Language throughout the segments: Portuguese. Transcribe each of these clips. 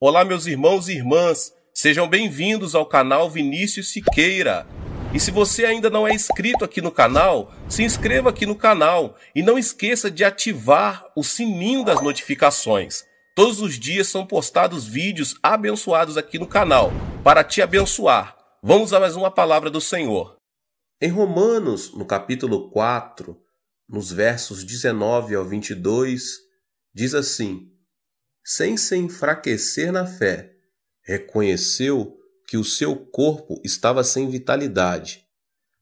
Olá, meus irmãos e irmãs, sejam bem-vindos ao canal Vinícius Siqueira. E se você ainda não é inscrito aqui no canal, se inscreva aqui no canal e não esqueça de ativar o sininho das notificações. Todos os dias são postados vídeos abençoados aqui no canal, para te abençoar. Vamos a mais uma palavra do Senhor. Em Romanos, no capítulo 4, nos versos 19 ao 22, diz assim: sem se enfraquecer na fé, reconheceu que o seu corpo estava sem vitalidade,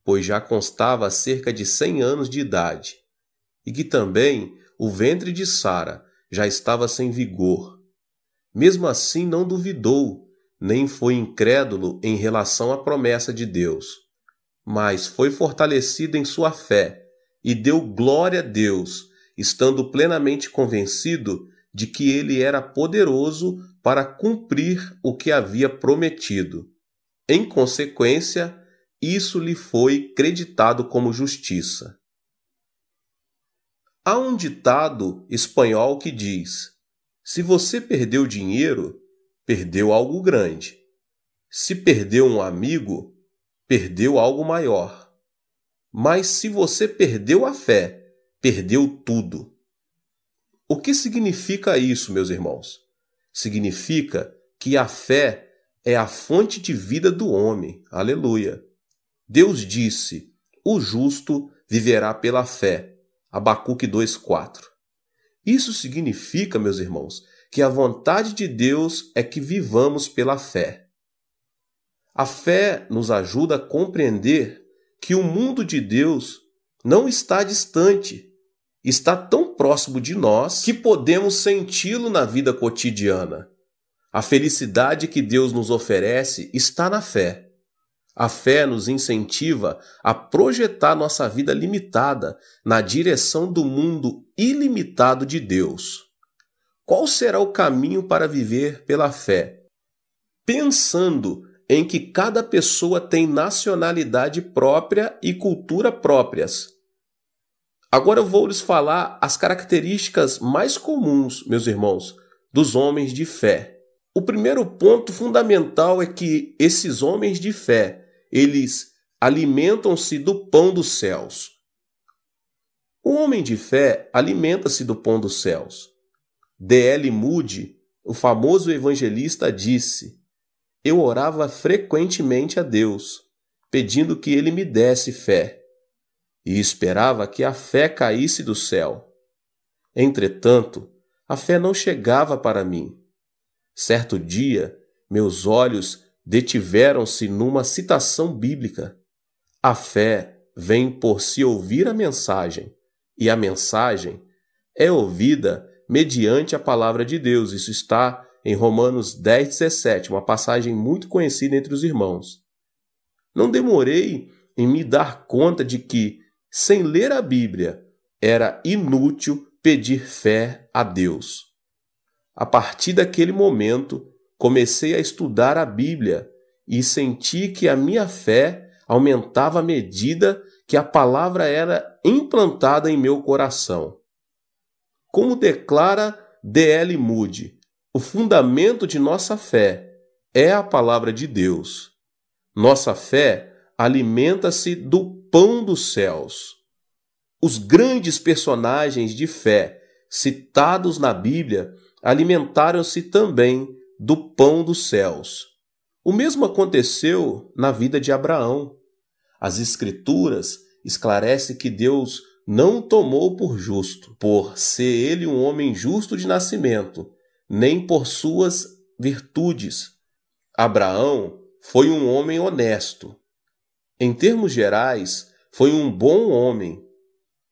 pois já constava cerca de 100 anos de idade, e que também o ventre de Sara já estava sem vigor. Mesmo assim não duvidou, nem foi incrédulo em relação à promessa de Deus, mas foi fortalecido em sua fé e deu glória a Deus, estando plenamente convencido de que ele era poderoso para cumprir o que havia prometido. Em consequência, isso lhe foi creditado como justiça. Há um ditado espanhol que diz: se você perdeu dinheiro, perdeu algo grande. Se perdeu um amigo, perdeu algo maior. Mas se você perdeu a fé, perdeu tudo. O que significa isso, meus irmãos? Significa que a fé é a fonte de vida do homem. Aleluia! Deus disse: o justo viverá pela fé. Abacuque 2:4. Isso significa, meus irmãos, que a vontade de Deus é que vivamos pela fé. A fé nos ajuda a compreender que o mundo de Deus não está distante, está tão próximo de nós que podemos senti-lo na vida cotidiana. A felicidade que Deus nos oferece está na fé. A fé nos incentiva a projetar nossa vida limitada na direção do mundo ilimitado de Deus. Qual será o caminho para viver pela fé? Pensando em que cada pessoa tem nacionalidade própria e cultura próprias. Agora eu vou lhes falar as características mais comuns, meus irmãos, dos homens de fé. O primeiro ponto fundamental é que esses homens de fé, eles alimentam-se do pão dos céus. O homem de fé alimenta-se do pão dos céus. D.L. Moody, o famoso evangelista, disse: eu orava frequentemente a Deus, pedindo que ele me desse fé, e esperava que a fé caísse do céu. Entretanto, a fé não chegava para mim. Certo dia, meus olhos detiveram-se numa citação bíblica. A fé vem por se ouvir a mensagem, e a mensagem é ouvida mediante a palavra de Deus. Isso está em Romanos 10:17, uma passagem muito conhecida entre os irmãos. Não demorei em me dar conta de que, sem ler a Bíblia, era inútil pedir fé a Deus. A partir daquele momento, comecei a estudar a Bíblia e senti que a minha fé aumentava à medida que a palavra era implantada em meu coração. Como declara D.L. Moody, o fundamento de nossa fé é a palavra de Deus. Nossa fé alimenta-se do pão dos céus. Os grandes personagens de fé citados na Bíblia alimentaram-se também do pão dos céus. O mesmo aconteceu na vida de Abraão. As Escrituras esclarecem que Deus não o tomou por justo, por ser ele um homem justo de nascimento, nem por suas virtudes. Abraão foi um homem honesto. Em termos gerais, foi um bom homem.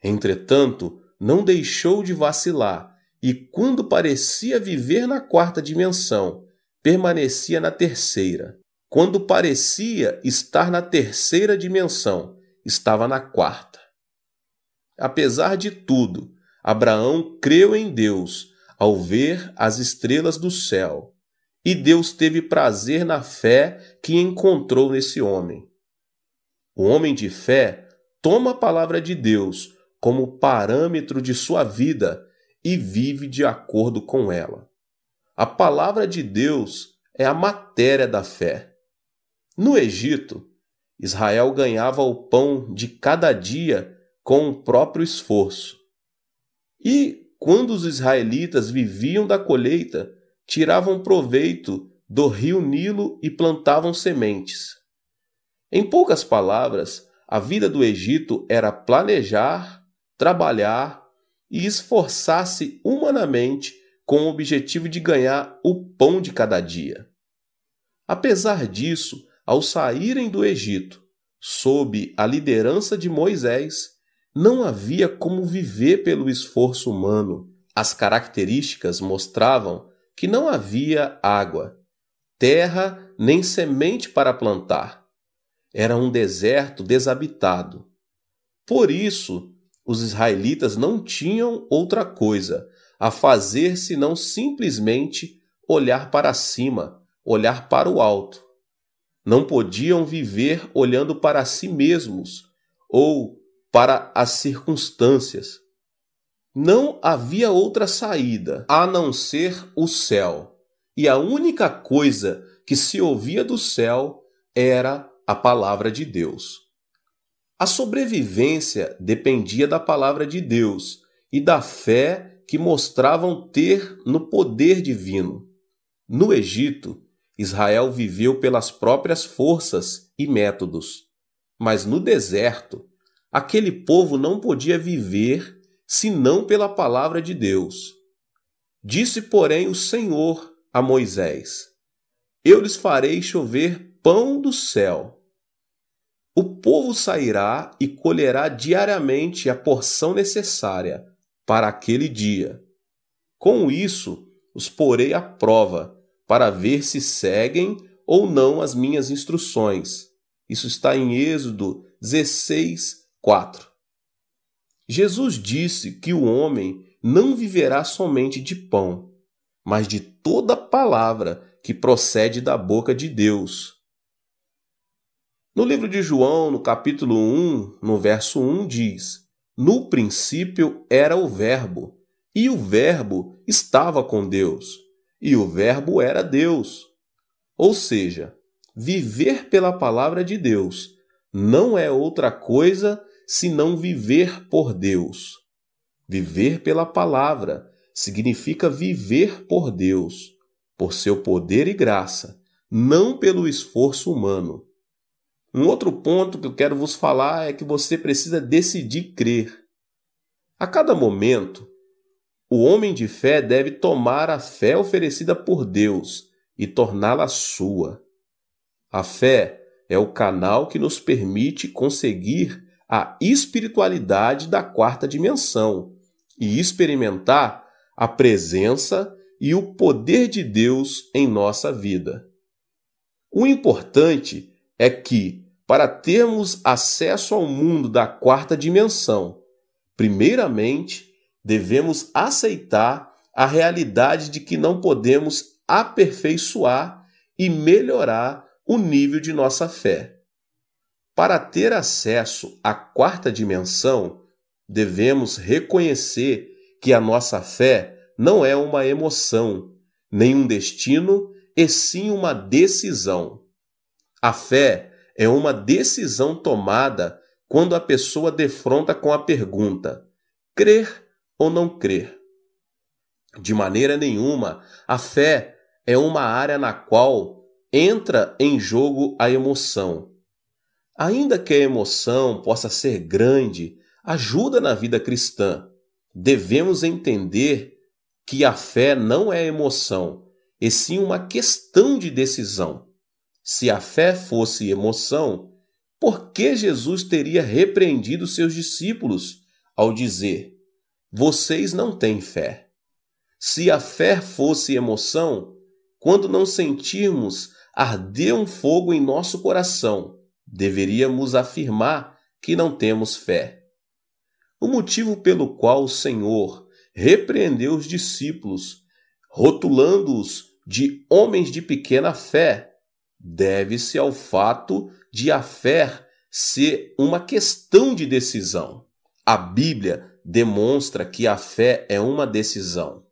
Entretanto, não deixou de vacilar e, quando parecia viver na quarta dimensão, permanecia na terceira. Quando parecia estar na terceira dimensão, estava na quarta. Apesar de tudo, Abraão creu em Deus ao ver as estrelas do céu, e Deus teve prazer na fé que encontrou nesse homem. O homem de fé toma a palavra de Deus como parâmetro de sua vida e vive de acordo com ela. A palavra de Deus é a matéria da fé. No Egito, Israel ganhava o pão de cada dia com o próprio esforço. E, quando os israelitas viviam da colheita, tiravam proveito do rio Nilo e plantavam sementes. Em poucas palavras, a vida do Egito era planejar, trabalhar e esforçar-se humanamente com o objetivo de ganhar o pão de cada dia. Apesar disso, ao saírem do Egito, sob a liderança de Moisés, não havia como viver pelo esforço humano. As características mostravam que não havia água, terra nem semente para plantar. Era um deserto desabitado. Por isso, os israelitas não tinham outra coisa a fazer senão simplesmente olhar para cima, olhar para o alto. Não podiam viver olhando para si mesmos ou para as circunstâncias. Não havia outra saída a não ser o céu. E a única coisa que se ouvia do céu era a palavra de Deus. A sobrevivência dependia da palavra de Deus e da fé que mostravam ter no poder divino. No Egito, Israel viveu pelas próprias forças e métodos. Mas no deserto, aquele povo não podia viver senão pela palavra de Deus. Disse, porém, o Senhor a Moisés: Eu lhes farei chover pão do céu. O povo sairá e colherá diariamente a porção necessária para aquele dia. Com isso, os porei à prova, para ver se seguem ou não as minhas instruções. Isso está em Êxodo 16, 4. Jesus disse que o homem não viverá somente de pão, mas de toda palavra que procede da boca de Deus. No livro de João, no capítulo 1, no verso 1, diz: No princípio era o Verbo, e o Verbo estava com Deus, e o Verbo era Deus. Ou seja, viver pela palavra de Deus não é outra coisa senão viver por Deus. Viver pela palavra significa viver por Deus, por seu poder e graça, não pelo esforço humano. Um outro ponto que eu quero vos falar é que você precisa decidir crer. A cada momento, o homem de fé deve tomar a fé oferecida por Deus e torná-la sua. A fé é o canal que nos permite conseguir a espiritualidade da quarta dimensão e experimentar a presença e o poder de Deus em nossa vida. O importante é que, para termos acesso ao mundo da quarta dimensão, primeiramente, devemos aceitar a realidade de que não podemos aperfeiçoar e melhorar o nível de nossa fé. Para ter acesso à quarta dimensão, devemos reconhecer que a nossa fé não é uma emoção, nem um destino, e sim uma decisão. A fé é uma decisão tomada quando a pessoa defronta com a pergunta: crer ou não crer? De maneira nenhuma, a fé é uma área na qual entra em jogo a emoção. Ainda que a emoção possa ser grande, ajuda na vida cristã, devemos entender que a fé não é emoção, e sim uma questão de decisão. Se a fé fosse emoção, por que Jesus teria repreendido seus discípulos ao dizer: vocês não têm fé? Se a fé fosse emoção, quando não sentirmos arder um fogo em nosso coração, deveríamos afirmar que não temos fé. O motivo pelo qual o Senhor repreendeu os discípulos, rotulando-os de homens de pequena fé, deve-se ao fato de a fé ser uma questão de decisão. A Bíblia demonstra que a fé é uma decisão.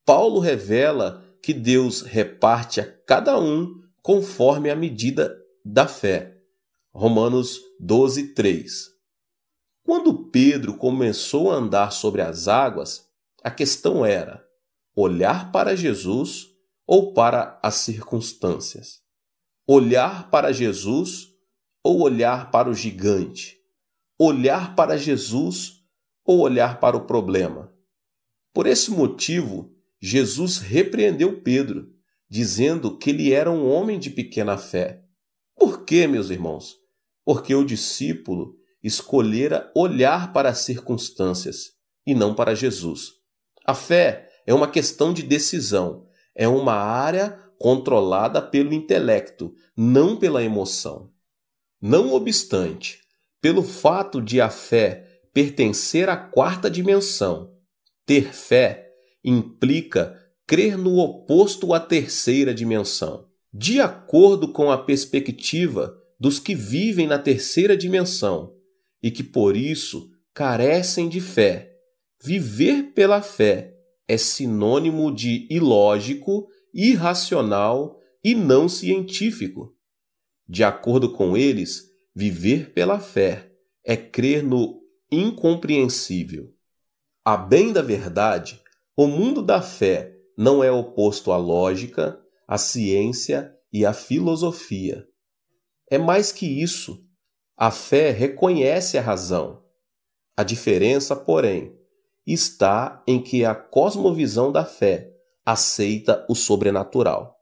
Paulo revela que Deus reparte a cada um conforme a medida da fé. Romanos 12, 3. Quando Pedro começou a andar sobre as águas, a questão era olhar para Jesus ou para as circunstâncias? Olhar para Jesus ou olhar para o gigante? Olhar para Jesus ou olhar para o problema? Por esse motivo, Jesus repreendeu Pedro, dizendo que ele era um homem de pequena fé. Por quê, meus irmãos? Porque o discípulo escolhera olhar para as circunstâncias e não para Jesus. A fé é uma questão de decisão, é uma área controlada pelo intelecto, não pela emoção. Não obstante, pelo fato de a fé pertencer à quarta dimensão, ter fé implica crer no oposto à terceira dimensão. De acordo com a perspectiva dos que vivem na terceira dimensão e que por isso carecem de fé, viver pela fé é sinônimo de ilógico, irracional e não científico. De acordo com eles, viver pela fé é crer no incompreensível. A bem da verdade, o mundo da fé não é oposto à lógica, à ciência e à filosofia. É mais que isso. A fé reconhece a razão. A diferença, porém, está em que a cosmovisão da fé aceita o sobrenatural.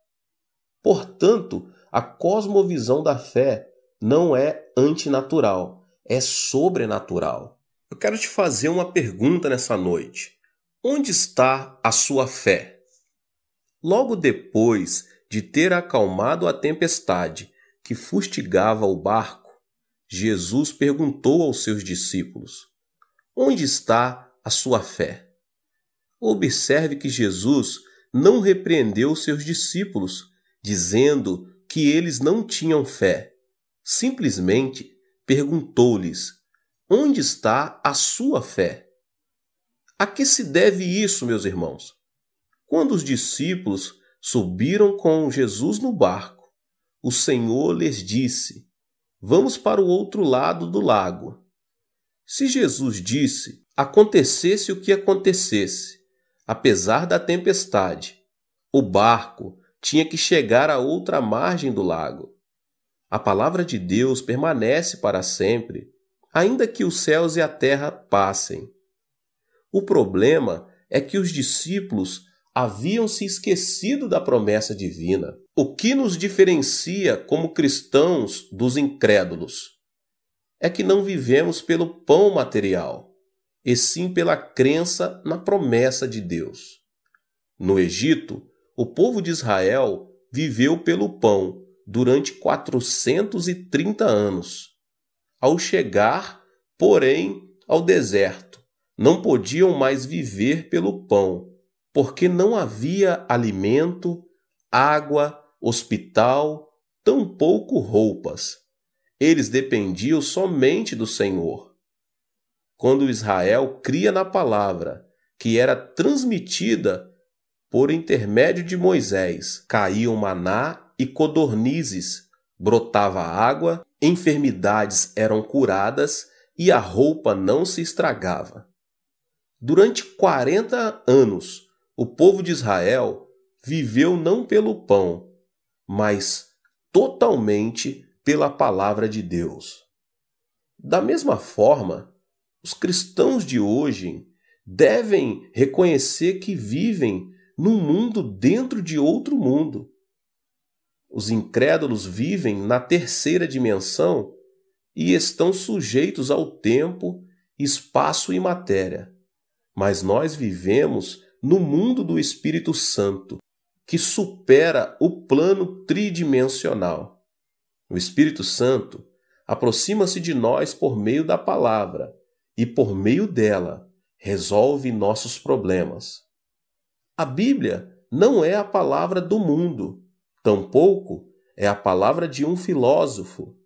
Portanto, a cosmovisão da fé não é antinatural, é sobrenatural. Eu quero te fazer uma pergunta nessa noite. Onde está a sua fé? Logo depois de ter acalmado a tempestade que fustigava o barco, Jesus perguntou aos seus discípulos: onde está a sua fé? Observe que Jesus não repreendeu seus discípulos, dizendo que eles não tinham fé. Simplesmente perguntou-lhes: onde está a sua fé? A que se deve isso, meus irmãos? Quando os discípulos subiram com Jesus no barco, o Senhor lhes disse: vamos para o outro lado do lago. Se Jesus disse, acontecesse o que acontecesse, apesar da tempestade, o barco tinha que chegar à outra margem do lago. A palavra de Deus permanece para sempre, ainda que os céus e a terra passem. O problema é que os discípulos haviam se esquecido da promessa divina. O que nos diferencia como cristãos dos incrédulos é que não vivemos pelo pão material, e sim pela crença na promessa de Deus. No Egito, o povo de Israel viveu pelo pão durante 430 anos. Ao chegar, porém, ao deserto, não podiam mais viver pelo pão, porque não havia alimento, água, hospital, tampouco roupas. Eles dependiam somente do Senhor. Quando Israel cria na palavra, que era transmitida por intermédio de Moisés, caíam maná e codornizes, brotava água, enfermidades eram curadas e a roupa não se estragava. Durante 40 anos, o povo de Israel viveu não pelo pão, mas totalmente pela palavra de Deus. Da mesma forma, os cristãos de hoje devem reconhecer que vivem num mundo dentro de outro mundo. Os incrédulos vivem na terceira dimensão e estão sujeitos ao tempo, espaço e matéria. Mas nós vivemos no mundo do Espírito Santo, que supera o plano tridimensional. O Espírito Santo aproxima-se de nós por meio da palavra e, por meio dela, resolve nossos problemas. A Bíblia não é a palavra do mundo, tampouco é a palavra de um filósofo,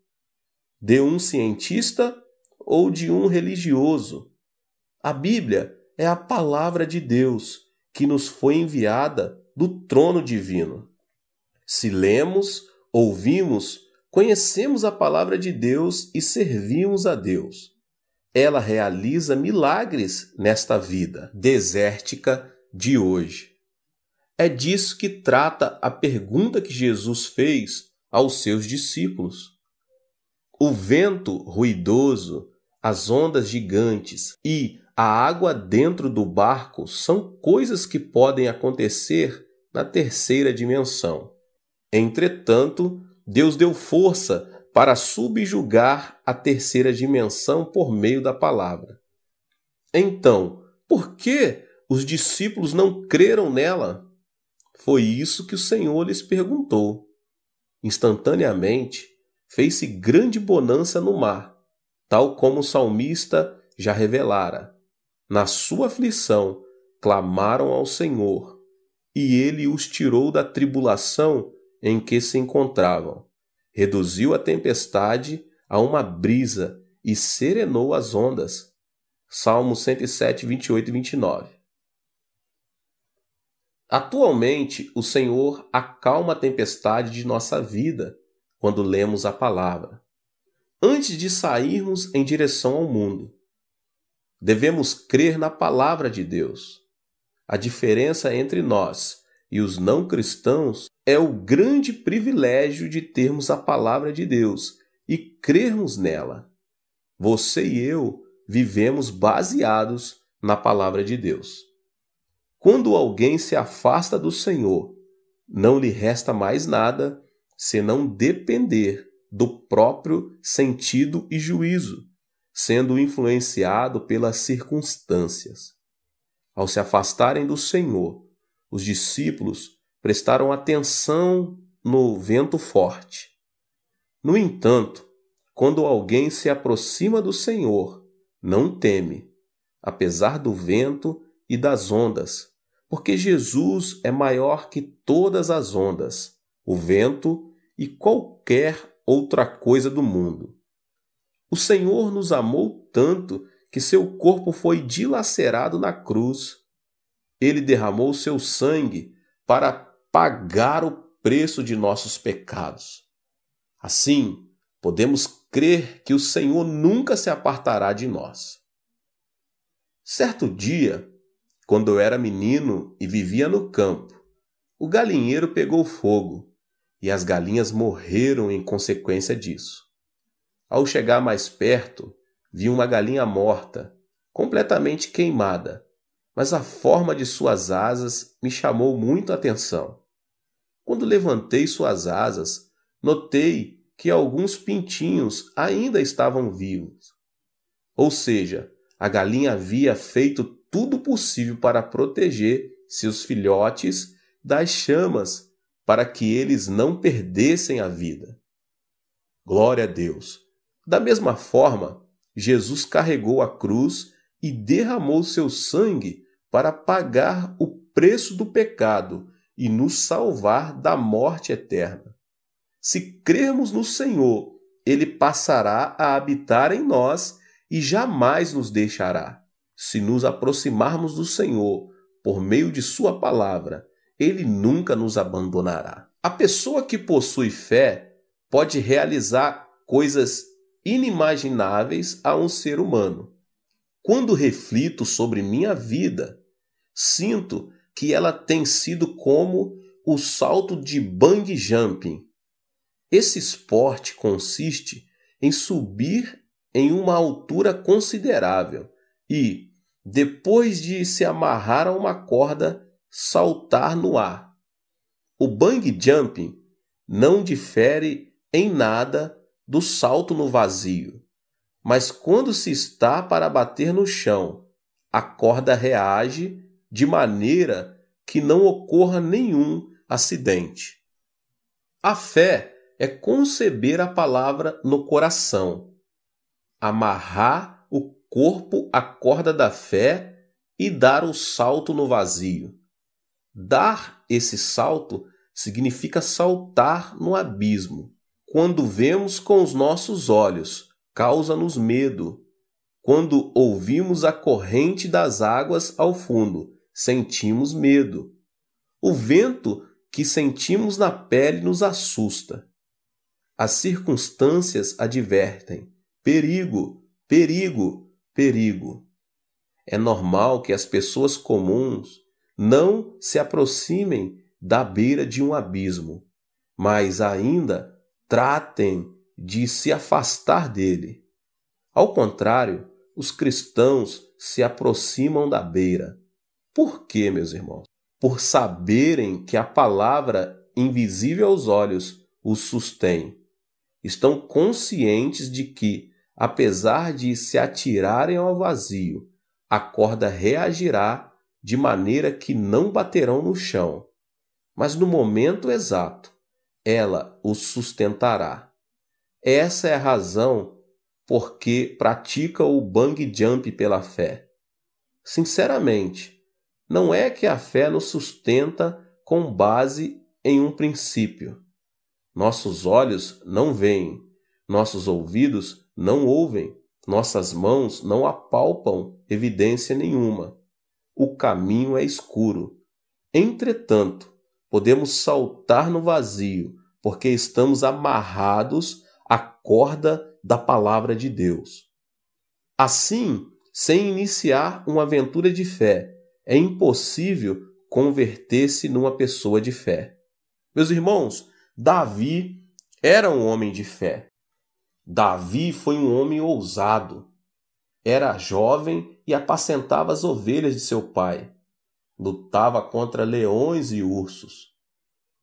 de um cientista ou de um religioso. A Bíblia é a palavra de Deus que nos foi enviada do trono divino. Se lemos, ouvimos, conhecemos a palavra de Deus e servimos a Deus. Ela realiza milagres nesta vida desértica de hoje. É disso que trata a pergunta que Jesus fez aos seus discípulos. O vento ruidoso, as ondas gigantes e a água dentro do barco são coisas que podem acontecer na terceira dimensão. Entretanto, Deus deu força para subjugar a terceira dimensão por meio da palavra. Então, por que os discípulos não creram nela? Foi isso que o Senhor lhes perguntou. Instantaneamente, fez-se grande bonança no mar, tal como o salmista já revelara. Na sua aflição, clamaram ao Senhor, e ele os tirou da tribulação em que se encontravam. Reduziu a tempestade a uma brisa e serenou as ondas. Salmo 107, 28 e 29. Atualmente, o Senhor acalma a tempestade de nossa vida quando lemos a palavra. Antes de sairmos em direção ao mundo, devemos crer na palavra de Deus. A diferença entre nós e os não cristãos é o grande privilégio de termos a palavra de Deus e crermos nela. Você e eu vivemos baseados na palavra de Deus. Quando alguém se afasta do Senhor, não lhe resta mais nada senão depender do próprio sentido e juízo, sendo influenciado pelas circunstâncias. Ao se afastarem do Senhor, os discípulos prestaram atenção no vento forte. No entanto, quando alguém se aproxima do Senhor, não teme, apesar do vento e das ondas, porque Jesus é maior que todas as ondas, o vento e qualquer outra coisa do mundo. O Senhor nos amou tanto que seu corpo foi dilacerado na cruz. Ele derramou seu sangue para pagar o preço de nossos pecados. Assim, podemos crer que o Senhor nunca se apartará de nós. Certo dia, quando eu era menino e vivia no campo, o galinheiro pegou fogo e as galinhas morreram em consequência disso. Ao chegar mais perto, vi uma galinha morta, completamente queimada, mas a forma de suas asas me chamou muito a atenção. Quando levantei suas asas, notei que alguns pintinhos ainda estavam vivos. Ou seja, a galinha havia feito tudo possível para proteger seus filhotes das chamas para que eles não perdessem a vida. Glória a Deus! Da mesma forma, Jesus carregou a cruz e derramou seu sangue para pagar o preço do pecado e nos salvar da morte eterna. Se crermos no Senhor, Ele passará a habitar em nós e jamais nos deixará. Se nos aproximarmos do Senhor por meio de sua palavra, Ele nunca nos abandonará. A pessoa que possui fé pode realizar coisas inimagináveis a um ser humano. Quando reflito sobre minha vida, sinto que ela tem sido como o salto de bungee jumping. Esse esporte consiste em subir em uma altura considerável e, depois de se amarrar a uma corda, saltar no ar. O bungee jumping não difere em nada do salto no vazio, mas quando se está para bater no chão, a corda reage de maneira que não ocorra nenhum acidente. A fé é conceber a palavra no coração, amarrar o corpo à corda da fé e dar o salto no vazio. Dar esse salto significa saltar no abismo. Quando vemos com os nossos olhos, causa-nos medo. Quando ouvimos a corrente das águas ao fundo, sentimos medo. O vento que sentimos na pele nos assusta. As circunstâncias advertem: perigo, perigo, perigo. É normal que as pessoas comuns não se aproximem da beira de um abismo, mas ainda tratem de se afastar dele. Ao contrário, os cristãos se aproximam da beira. Por quê, meus irmãos? Por saberem que a palavra invisível aos olhos os sustém. Estão conscientes de que, apesar de se atirarem ao vazio, a corda reagirá de maneira que não baterão no chão, mas no momento exato, ela os sustentará. Essa é a razão por que pratica o bungee jump pela fé. Sinceramente, não é que a fé nos sustenta com base em um princípio. Nossos olhos não veem, nossos ouvidos não ouvem, nossas mãos não apalpam evidência nenhuma. O caminho é escuro. Entretanto, podemos saltar no vazio, porque estamos amarrados à corda da palavra de Deus. Assim, sem iniciar uma aventura de fé, é impossível converter-se numa pessoa de fé. Meus irmãos, Davi era um homem de fé. Davi foi um homem ousado. Era jovem e apacentava as ovelhas de seu pai. Lutava contra leões e ursos.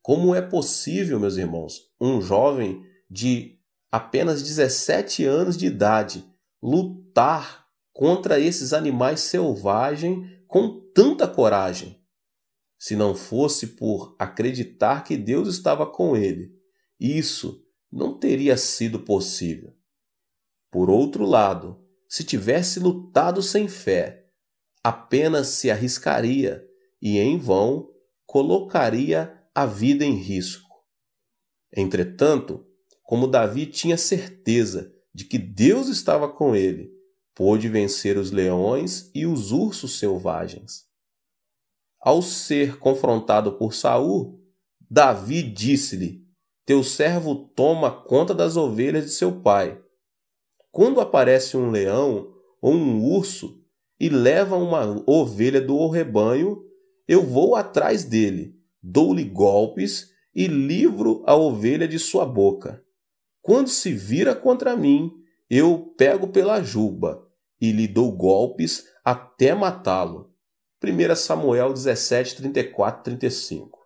Como é possível, meus irmãos, um jovem de apenas 17 anos de idade lutar contra esses animais selvagens com tanta coragem? Se não fosse por acreditar que Deus estava com ele, isso não teria sido possível. Por outro lado, se tivesse lutado sem fé, apenas se arriscaria e, em vão, colocaria a vida em risco. Entretanto, como Davi tinha certeza de que Deus estava com ele, pôde vencer os leões e os ursos selvagens. Ao ser confrontado por Saul, Davi disse-lhe: teu servo toma conta das ovelhas de seu pai. Quando aparece um leão ou um urso e leva uma ovelha do rebanho, eu vou atrás dele, dou-lhe golpes e livro a ovelha de sua boca. Quando se vira contra mim, eu pego pela juba e lhe dou golpes até matá-lo. 1 Samuel 17, 34, 35.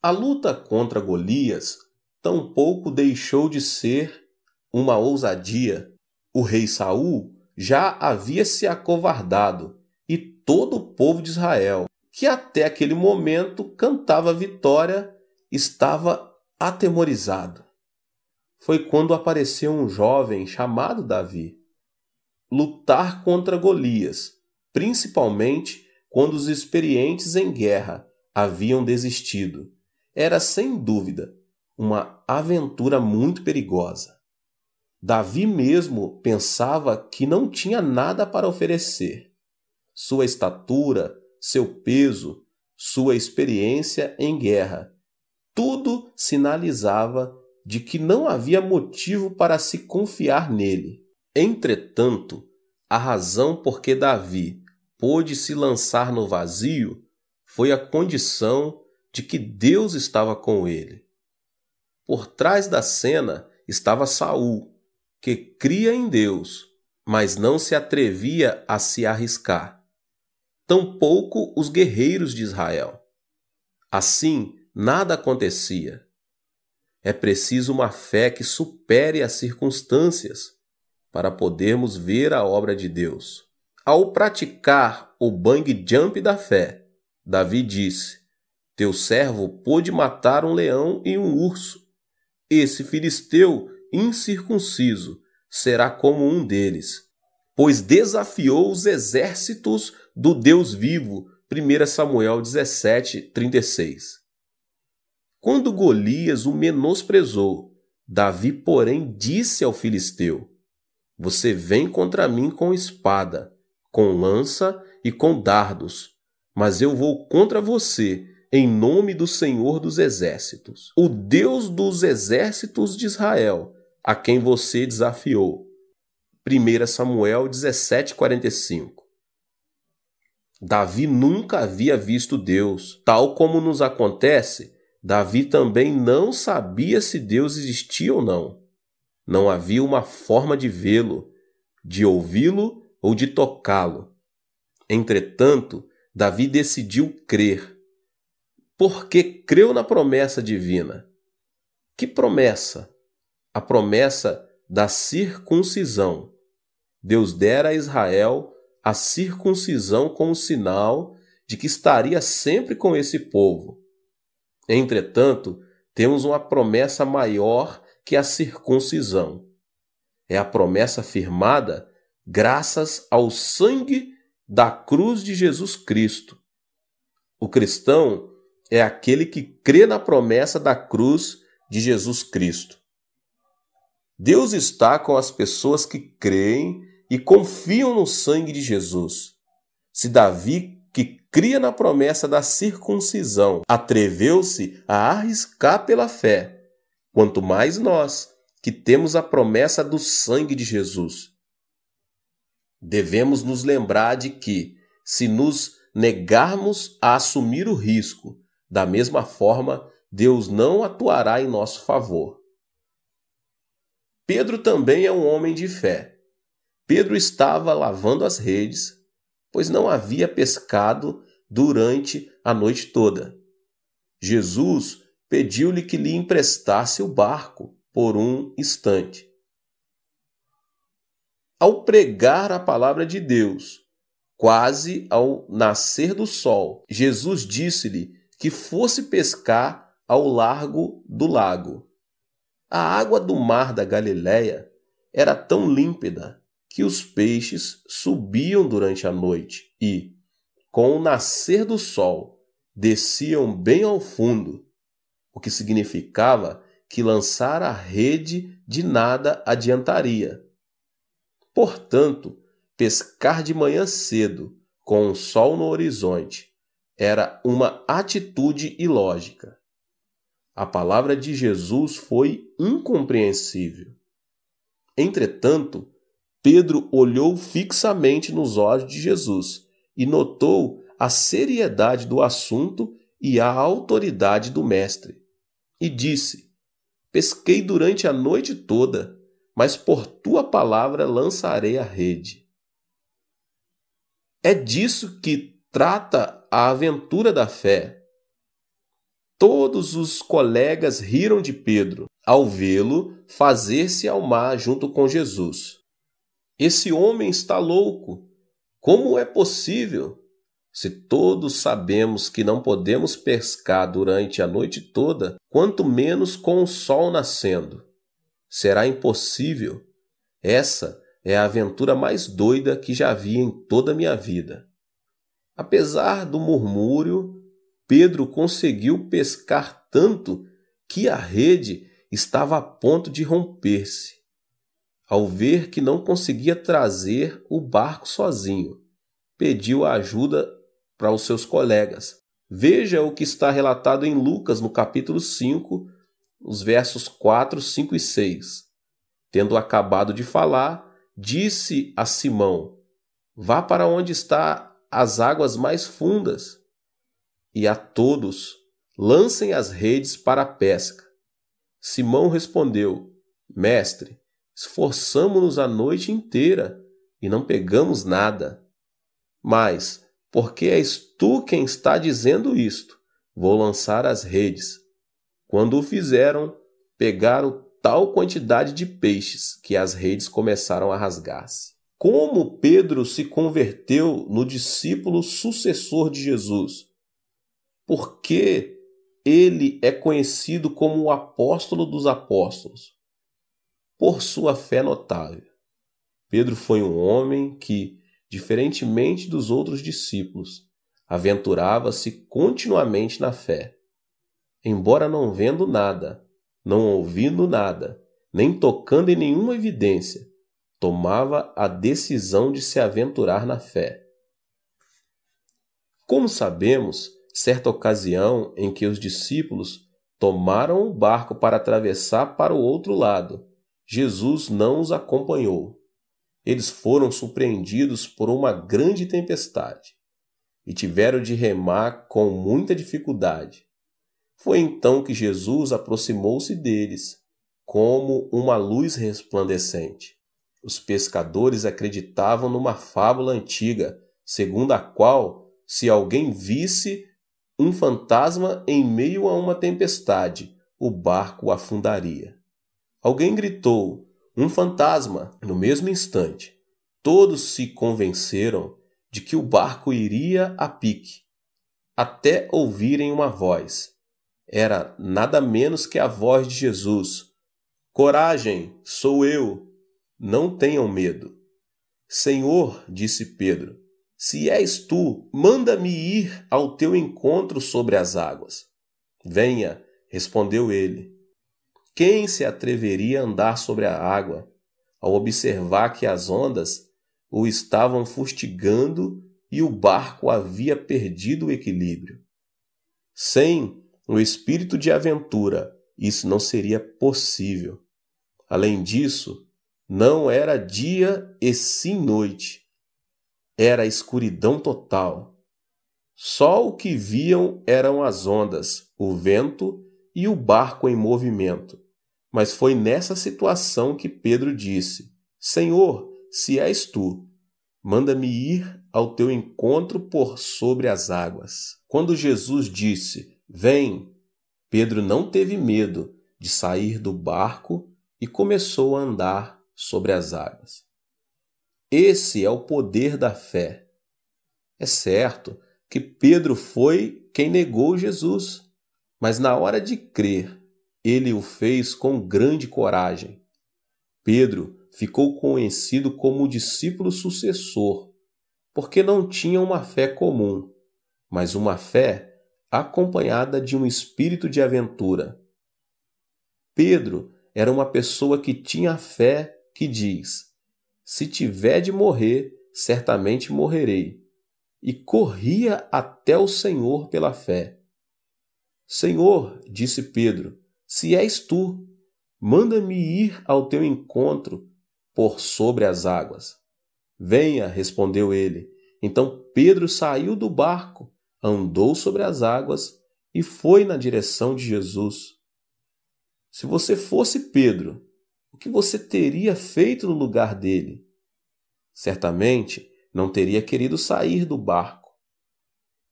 A luta contra Golias tampouco deixou de ser uma ousadia. O rei Saul já havia se acovardado e todo o povo de Israel, que até aquele momento cantava vitória, estava atemorizado. Foi quando apareceu um jovem chamado Davi. Lutar contra Golias, principalmente quando os experientes em guerra haviam desistido, era sem dúvida uma aventura muito perigosa. Davi mesmo pensava que não tinha nada para oferecer. Sua estatura, seu peso, sua experiência em guerra, tudo sinalizava de que não havia motivo para se confiar nele. Entretanto, a razão por que Davi pôde se lançar no vazio foi a condição de que Deus estava com ele. Por trás da cena estava Saul, que cria em Deus, mas não se atrevia a se arriscar. Tampouco os guerreiros de Israel. Assim, nada acontecia. É preciso uma fé que supere as circunstâncias para podermos ver a obra de Deus. Ao praticar o bungee jump da fé, Davi disse: teu servo pôde matar um leão e um urso. Esse filisteu incircunciso será como um deles, pois desafiou os exércitos do Deus vivo. 1 Samuel 17, 36. Quando Golias o menosprezou, Davi, porém, disse ao filisteu: você vem contra mim com espada, com lança e com dardos, mas eu vou contra você em nome do Senhor dos Exércitos, o Deus dos exércitos de Israel, a quem você desafiou. 1 Samuel 17:45. Davi nunca havia visto Deus. Tal como nos acontece, Davi também não sabia se Deus existia ou não. Não havia uma forma de vê-lo, de ouvi-lo ou de tocá-lo. Entretanto, Davi decidiu crer, porque creu na promessa divina. Que promessa? A promessa da circuncisão. Deus dera a Israel a circuncisão como sinal de que estaria sempre com esse povo. Entretanto, temos uma promessa maior que a circuncisão. É a promessa firmada graças ao sangue da cruz de Jesus Cristo. O cristão é aquele que crê na promessa da cruz de Jesus Cristo. Deus está com as pessoas que creem e confiam no sangue de Jesus. Se Davi, que cria na promessa da circuncisão, atreveu-se a arriscar pela fé, quanto mais nós, que temos a promessa do sangue de Jesus. Devemos nos lembrar de que, se nos negarmos a assumir o risco, da mesma forma, Deus não atuará em nosso favor. Pedro também é um homem de fé. Pedro estava lavando as redes, pois não havia pescado durante a noite toda. Jesus pediu-lhe que lhe emprestasse o barco por um instante. Ao pregar a palavra de Deus, quase ao nascer do sol, Jesus disse-lhe que fosse pescar ao largo do lago. A água do mar da Galileia era tão límpida que os peixes subiam durante a noite e, com o nascer do sol, desciam bem ao fundo, o que significava que lançar a rede de nada adiantaria. Portanto, pescar de manhã cedo, com o sol no horizonte, era uma atitude ilógica. A palavra de Jesus foi incompreensível. Entretanto, Pedro olhou fixamente nos olhos de Jesus e notou a seriedade do assunto e a autoridade do Mestre. E disse: pesquei durante a noite toda, mas por tua palavra lançarei a rede. É disso que trata a aventura da fé. Todos os colegas riram de Pedro ao vê-lo fazer-se ao mar junto com Jesus. Esse homem está louco. Como é possível? Se todos sabemos que não podemos pescar durante a noite toda, quanto menos com o sol nascendo. Será impossível. Essa é a aventura mais doida que já vi em toda a minha vida. Apesar do murmúrio, Pedro conseguiu pescar tanto que a rede estava a ponto de romper-se. Ao ver que não conseguia trazer o barco sozinho, pediu ajuda para os seus colegas. Veja o que está relatado em Lucas, no capítulo 5, os versos 4, 5 e 6. Tendo acabado de falar, disse a Simão: vá para onde estão as águas mais fundas, e a todos lancem as redes para a pesca. Simão respondeu: mestre, esforçamo-nos a noite inteira e não pegamos nada. Mas, porque és tu quem está dizendo isto, vou lançar as redes. Quando o fizeram, pegaram tal quantidade de peixes que as redes começaram a rasgar-se. Como Pedro se converteu no discípulo sucessor de Jesus? Por que ele é conhecido como o apóstolo dos apóstolos? Por sua fé notável. Pedro foi um homem que, diferentemente dos outros discípulos, aventurava-se continuamente na fé. Embora não vendo nada, não ouvindo nada, nem tocando em nenhuma evidência, tomava a decisão de se aventurar na fé. Como sabemos, certa ocasião em que os discípulos tomaram o barco para atravessar para o outro lado, Jesus não os acompanhou. Eles foram surpreendidos por uma grande tempestade e tiveram de remar com muita dificuldade. Foi então que Jesus aproximou-se deles, como uma luz resplandecente. Os pescadores acreditavam numa fábula antiga, segundo a qual, se alguém visse um fantasma em meio a uma tempestade, o barco afundaria. Alguém gritou: "Um fantasma!" No mesmo instante, todos se convenceram de que o barco iria a pique, até ouvirem uma voz. Era nada menos que a voz de Jesus: "Coragem, sou eu, não tenham medo." "Senhor", disse Pedro, "se és tu, manda-me ir ao teu encontro sobre as águas." "Venha", respondeu ele. Quem se atreveria a andar sobre a água, ao observar que as ondas o estavam fustigando e o barco havia perdido o equilíbrio? Sem o espírito de aventura, isso não seria possível. Além disso, não era dia e sim noite. Era escuridão total. Só o que viam eram as ondas, o vento e o barco em movimento. Mas foi nessa situação que Pedro disse: "Senhor, se és tu, manda-me ir ao teu encontro por sobre as águas." Quando Jesus disse: "Vem", Pedro não teve medo de sair do barco e começou a andar sobre as águas. Esse é o poder da fé. É certo que Pedro foi quem negou Jesus, mas na hora de crer, ele o fez com grande coragem. Pedro ficou conhecido como o discípulo sucessor, porque não tinha uma fé comum, mas uma fé acompanhada de um espírito de aventura. Pedro era uma pessoa que tinha a fé que diz: "Se tiver de morrer, certamente morrerei." E corria até o Senhor pela fé. "Senhor", disse Pedro, "se és tu, manda-me ir ao teu encontro por sobre as águas." "Venha", respondeu ele. Então Pedro saiu do barco, andou sobre as águas e foi na direção de Jesus. Se você fosse Pedro, o que você teria feito no lugar dele? Certamente não teria querido sair do barco.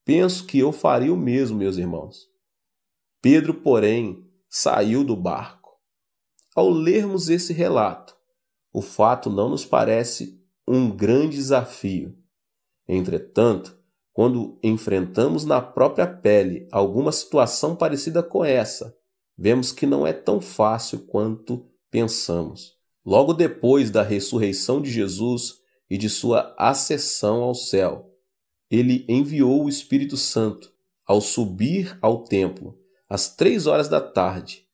Penso que eu faria o mesmo, meus irmãos. Pedro, porém, saiu do barco. Ao lermos esse relato, o fato não nos parece um grande desafio. Entretanto, quando enfrentamos na própria pele alguma situação parecida com essa, vemos que não é tão fácil quanto pensamos. Logo depois da ressurreição de Jesus e de sua ascensão ao céu, ele enviou o Espírito Santo ao subir ao templo, às 3 horas da tarde.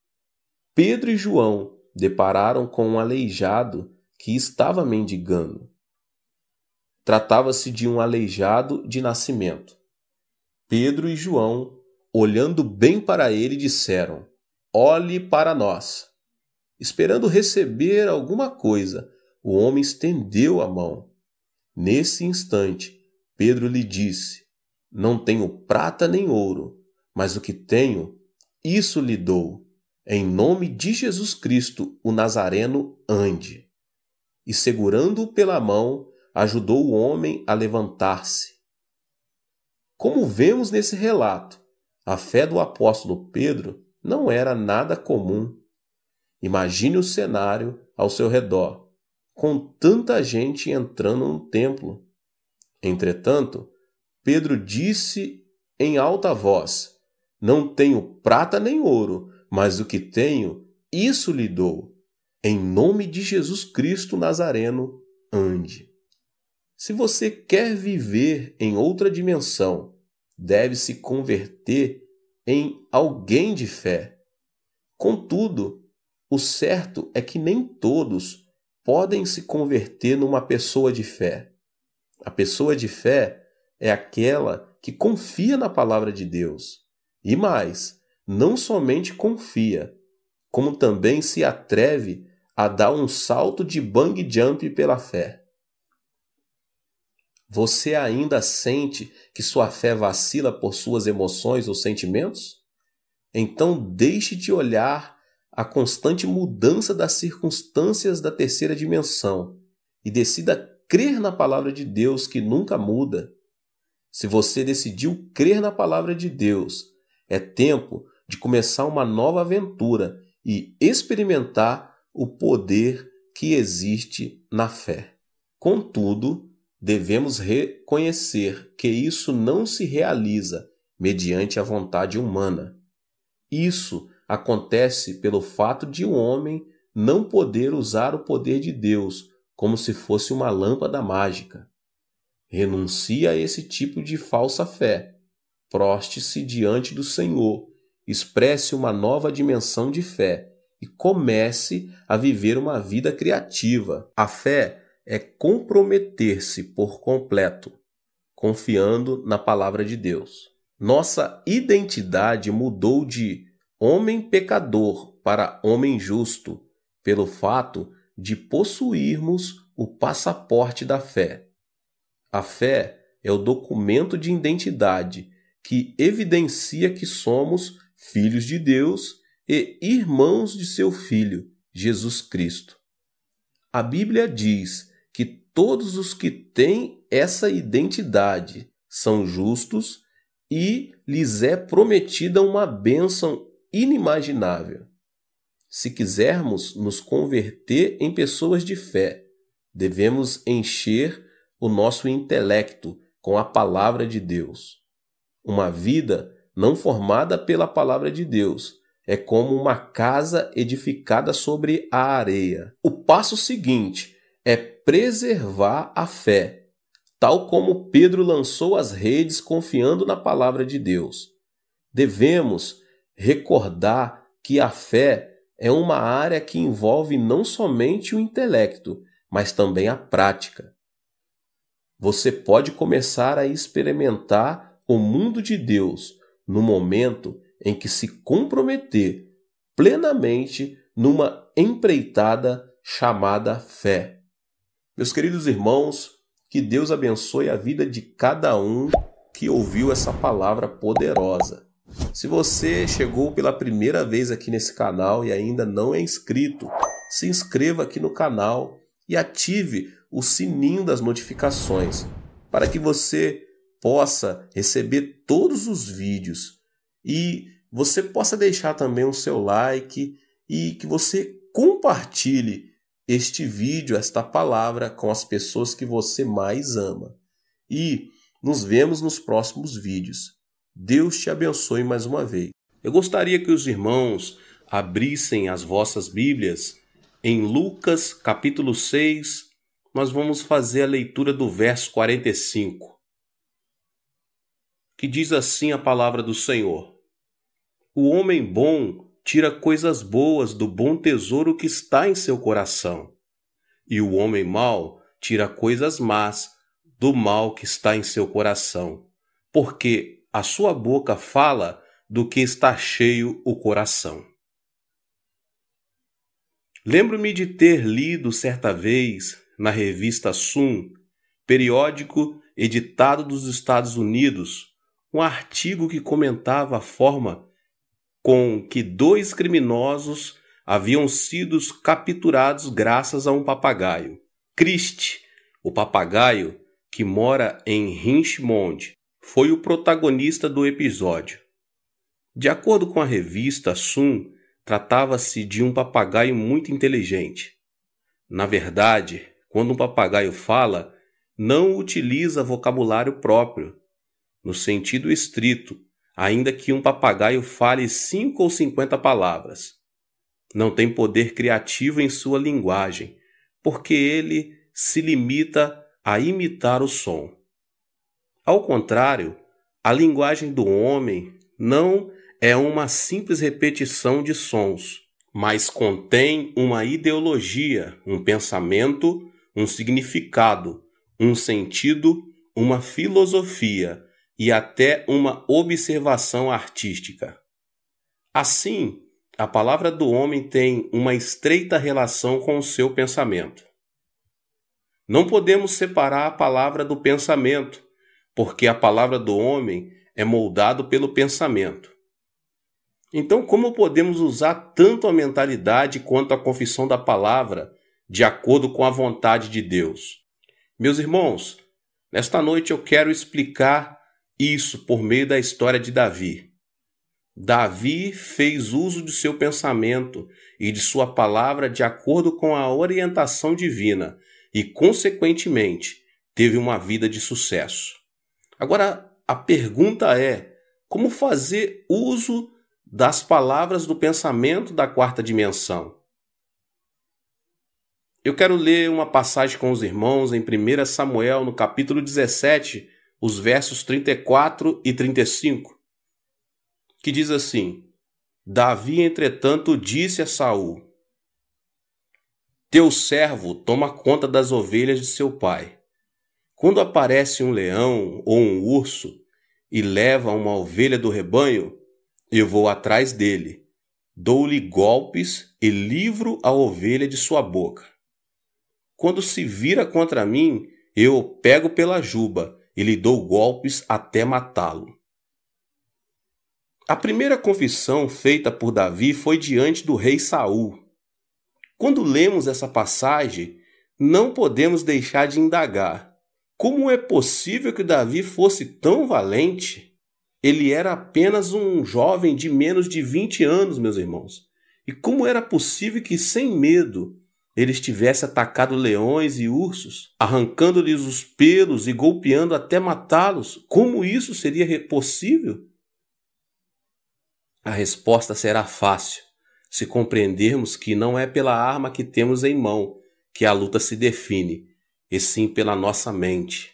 Pedro e João depararam com um aleijado que estava mendigando. Tratava-se de um aleijado de nascimento. Pedro e João, olhando bem para ele, disseram: "Olhe para nós." Esperando receber alguma coisa, o homem estendeu a mão. Nesse instante, Pedro lhe disse: "Não tenho prata nem ouro, mas o que tenho, isso lhe dou. Em nome de Jesus Cristo, o Nazareno, ande." E segurando-o pela mão, ajudou o homem a levantar-se. Como vemos nesse relato, a fé do apóstolo Pedro não era nada comum. Imagine o cenário ao seu redor, com tanta gente entrando no templo. Entretanto, Pedro disse em alta voz: "Não tenho prata nem ouro, mas o que tenho, isso lhe dou. Em nome de Jesus Cristo Nazareno, ande." Se você quer viver em outra dimensão, deve se converter em alguém de fé. Contudo, o certo é que nem todos podem se converter numa pessoa de fé. A pessoa de fé é aquela que confia na palavra de Deus. E mais, não somente confia, como também se atreve a dar um salto de bungee jump pela fé. Você ainda sente que sua fé vacila por suas emoções ou sentimentos? Então deixe de olhar a constante mudança das circunstâncias da terceira dimensão e decida crer na palavra de Deus que nunca muda. Se você decidiu crer na palavra de Deus, é tempo de começar uma nova aventura e experimentar o poder que existe na fé. Contudo, devemos reconhecer que isso não se realiza mediante a vontade humana. Isso acontece pelo fato de um homem não poder usar o poder de Deus como se fosse uma lâmpada mágica. Renuncie a esse tipo de falsa fé. Proste-se diante do Senhor, expresse uma nova dimensão de fé e comece a viver uma vida criativa. A fé é comprometer-se por completo, confiando na palavra de Deus. Nossa identidade mudou de homem pecador para homem justo, pelo fato de possuirmos o passaporte da fé. A fé é o documento de identidade que evidencia que somos filhos de Deus e irmãos de seu Filho, Jesus Cristo. A Bíblia diz que todos os que têm essa identidade são justos e lhes é prometida uma bênção inimaginável. Se quisermos nos converter em pessoas de fé, devemos encher o nosso intelecto com a palavra de Deus. Uma vida não formada pela palavra de Deus é como uma casa edificada sobre a areia. O passo seguinte é preservar a fé, tal como Pedro lançou as redes confiando na palavra de Deus. Devemos recordar que a fé é uma área que envolve não somente o intelecto, mas também a prática. Você pode começar a experimentar o mundo de Deus no momento em que se comprometer plenamente numa empreitada chamada fé. Meus queridos irmãos, que Deus abençoe a vida de cada um que ouviu essa palavra poderosa. Se você chegou pela primeira vez aqui nesse canal e ainda não é inscrito, se inscreva aqui no canal e ative o sininho das notificações para que você possa receber todos os vídeos e você possa deixar também o seu like e que você compartilhe este vídeo, esta palavra com as pessoas que você mais ama. E nos vemos nos próximos vídeos. Deus te abençoe mais uma vez. Eu gostaria que os irmãos abrissem as vossas Bíblias em Lucas capítulo 6. Nós vamos fazer a leitura do verso 45, que diz assim a palavra do Senhor: O homem bom tira coisas boas do bom tesouro que está em seu coração, e o homem mau tira coisas más do mal que está em seu coração, porque a sua boca fala do que está cheio o coração. Lembro-me de ter lido certa vez na revista Sun, periódico editado dos Estados Unidos, um artigo que comentava a forma com que 2 criminosos haviam sido capturados graças a um papagaio. Christie, o papagaio que mora em Richmond, foi o protagonista do episódio. De acordo com a revista Sun, tratava-se de um papagaio muito inteligente. Na verdade, quando um papagaio fala, não utiliza vocabulário próprio, no sentido estrito, ainda que um papagaio fale 5 ou 50 palavras. Não tem poder criativo em sua linguagem, porque ele se limita a imitar o som. Ao contrário, a linguagem do homem não é uma simples repetição de sons, mas contém uma ideologia, um pensamento, um significado, um sentido, uma filosofia e até uma observação artística. Assim, a palavra do homem tem uma estreita relação com o seu pensamento. Não podemos separar a palavra do pensamento, porque a palavra do homem é moldado pelo pensamento. Então, como podemos usar tanto a mentalidade quanto a confissão da palavra de acordo com a vontade de Deus? Meus irmãos, nesta noite eu quero explicar isso por meio da história de Davi. Davi fez uso de seu pensamento e de sua palavra de acordo com a orientação divina e, consequentemente, teve uma vida de sucesso. Agora, a pergunta é: como fazer uso das palavras do pensamento da quarta dimensão? Eu quero ler uma passagem com os irmãos em 1 Samuel, no capítulo 17, os versos 34 e 35, que diz assim: Davi, entretanto, disse a Saul: Teu servo toma conta das ovelhas de seu pai. Quando aparece um leão ou um urso e leva uma ovelha do rebanho, eu vou atrás dele, dou-lhe golpes e livro a ovelha de sua boca. Quando se vira contra mim, eu o pego pela juba e lhe dou golpes até matá-lo. A primeira confissão feita por Davi foi diante do rei Saul. Quando lemos essa passagem, não podemos deixar de indagar: como é possível que Davi fosse tão valente? Ele era apenas um jovem de menos de 20 anos, meus irmãos. E como era possível que, sem medo, ele estivesse atacado leões e ursos, arrancando-lhes os pelos e golpeando até matá-los? Como isso seria possível? A resposta será fácil, se compreendermos que não é pela arma que temos em mão que a luta se define, e sim pela nossa mente.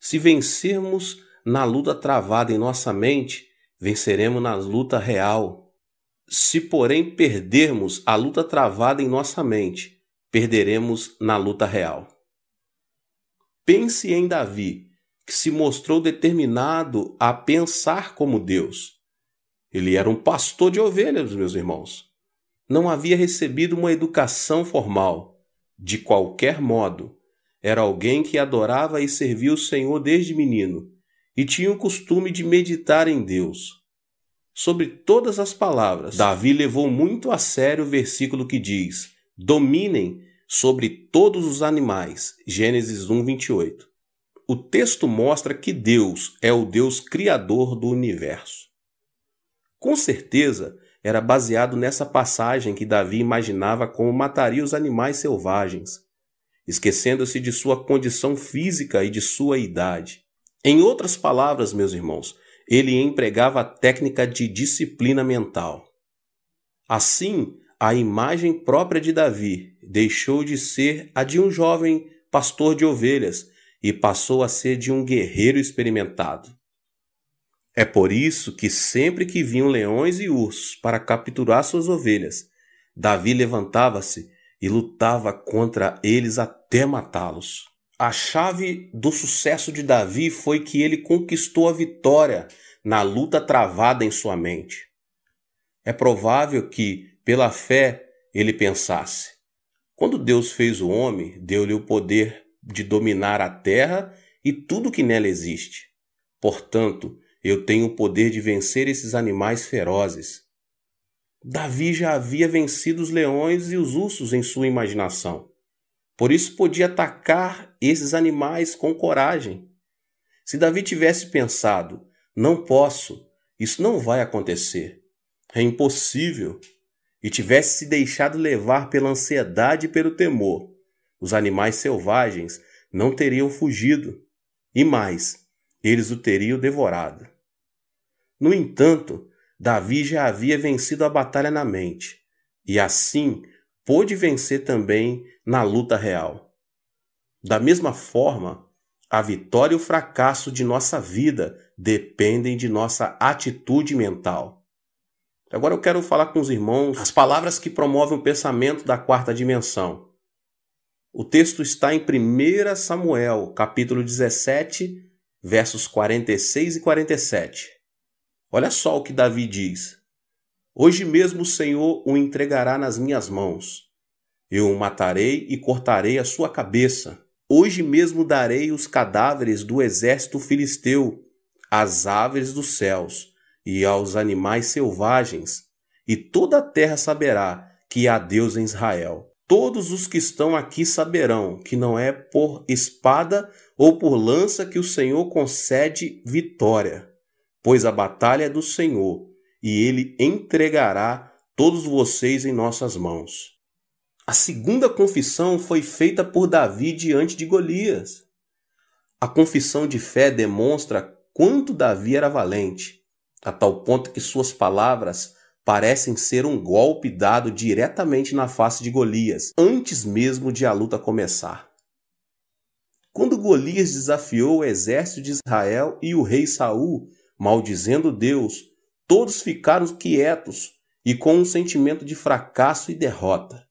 Se vencermos na luta travada em nossa mente, venceremos na luta real. Se, porém, perdermos a luta travada em nossa mente, perderemos na luta real. Pense em Davi, que se mostrou determinado a pensar como Deus. Ele era um pastor de ovelhas, meus irmãos. Não havia recebido uma educação formal. De qualquer modo, era alguém que adorava e servia o Senhor desde menino e tinha o costume de meditar em Deus. Sobre todas as palavras, Davi levou muito a sério o versículo que diz: dominem sobre todos os animais. Gênesis 1, 28. O texto mostra que Deus é o Deus criador do universo. Com certeza, era baseado nessa passagem que Davi imaginava como mataria os animais selvagens, esquecendo-se de sua condição física e de sua idade. Em outras palavras, meus irmãos, ele empregava a técnica de disciplina mental. Assim, a imagem própria de Davi deixou de ser a de um jovem pastor de ovelhas e passou a ser de um guerreiro experimentado. É por isso que sempre que vinham leões e ursos para capturar suas ovelhas, Davi levantava-se e lutava contra eles até matá-los. A chave do sucesso de Davi foi que ele conquistou a vitória na luta travada em sua mente. É provável que, pela fé, ele pensasse: quando Deus fez o homem, deu-lhe o poder de dominar a terra e tudo que nela existe. Portanto, eu tenho o poder de vencer esses animais ferozes. Davi já havia vencido os leões e os ursos em sua imaginação. Por isso podia atacar esses animais com coragem. Se Davi tivesse pensado: não posso, isso não vai acontecer, é impossível, e tivesse se deixado levar pela ansiedade e pelo temor, os animais selvagens não teriam fugido, e mais, eles o teriam devorado. No entanto, Davi já havia vencido a batalha na mente, e assim pôde vencer também na luta real. Da mesma forma, a vitória e o fracasso de nossa vida dependem de nossa atitude mental. Agora eu quero falar com os irmãos as palavras que promovem o pensamento da quarta dimensão. O texto está em 1 Samuel, capítulo 17, versos 46 e 47. Olha só o que Davi diz: Hoje mesmo o Senhor o entregará nas minhas mãos. Eu o matarei e cortarei a sua cabeça. Hoje mesmo darei os cadáveres do exército filisteu às aves dos céus e aos animais selvagens, e toda a terra saberá que há Deus em Israel. Todos os que estão aqui saberão que não é por espada ou por lança que o Senhor concede vitória, pois a batalha é do Senhor, e ele entregará todos vocês em nossas mãos. A segunda confissão foi feita por Davi diante de Golias. A confissão de fé demonstra quanto Davi era valente, a tal ponto que suas palavras parecem ser um golpe dado diretamente na face de Golias, antes mesmo de a luta começar. Quando Golias desafiou o exército de Israel e o rei Saul, maldizendo Deus, todos ficaram quietos e com um sentimento de fracasso e derrota.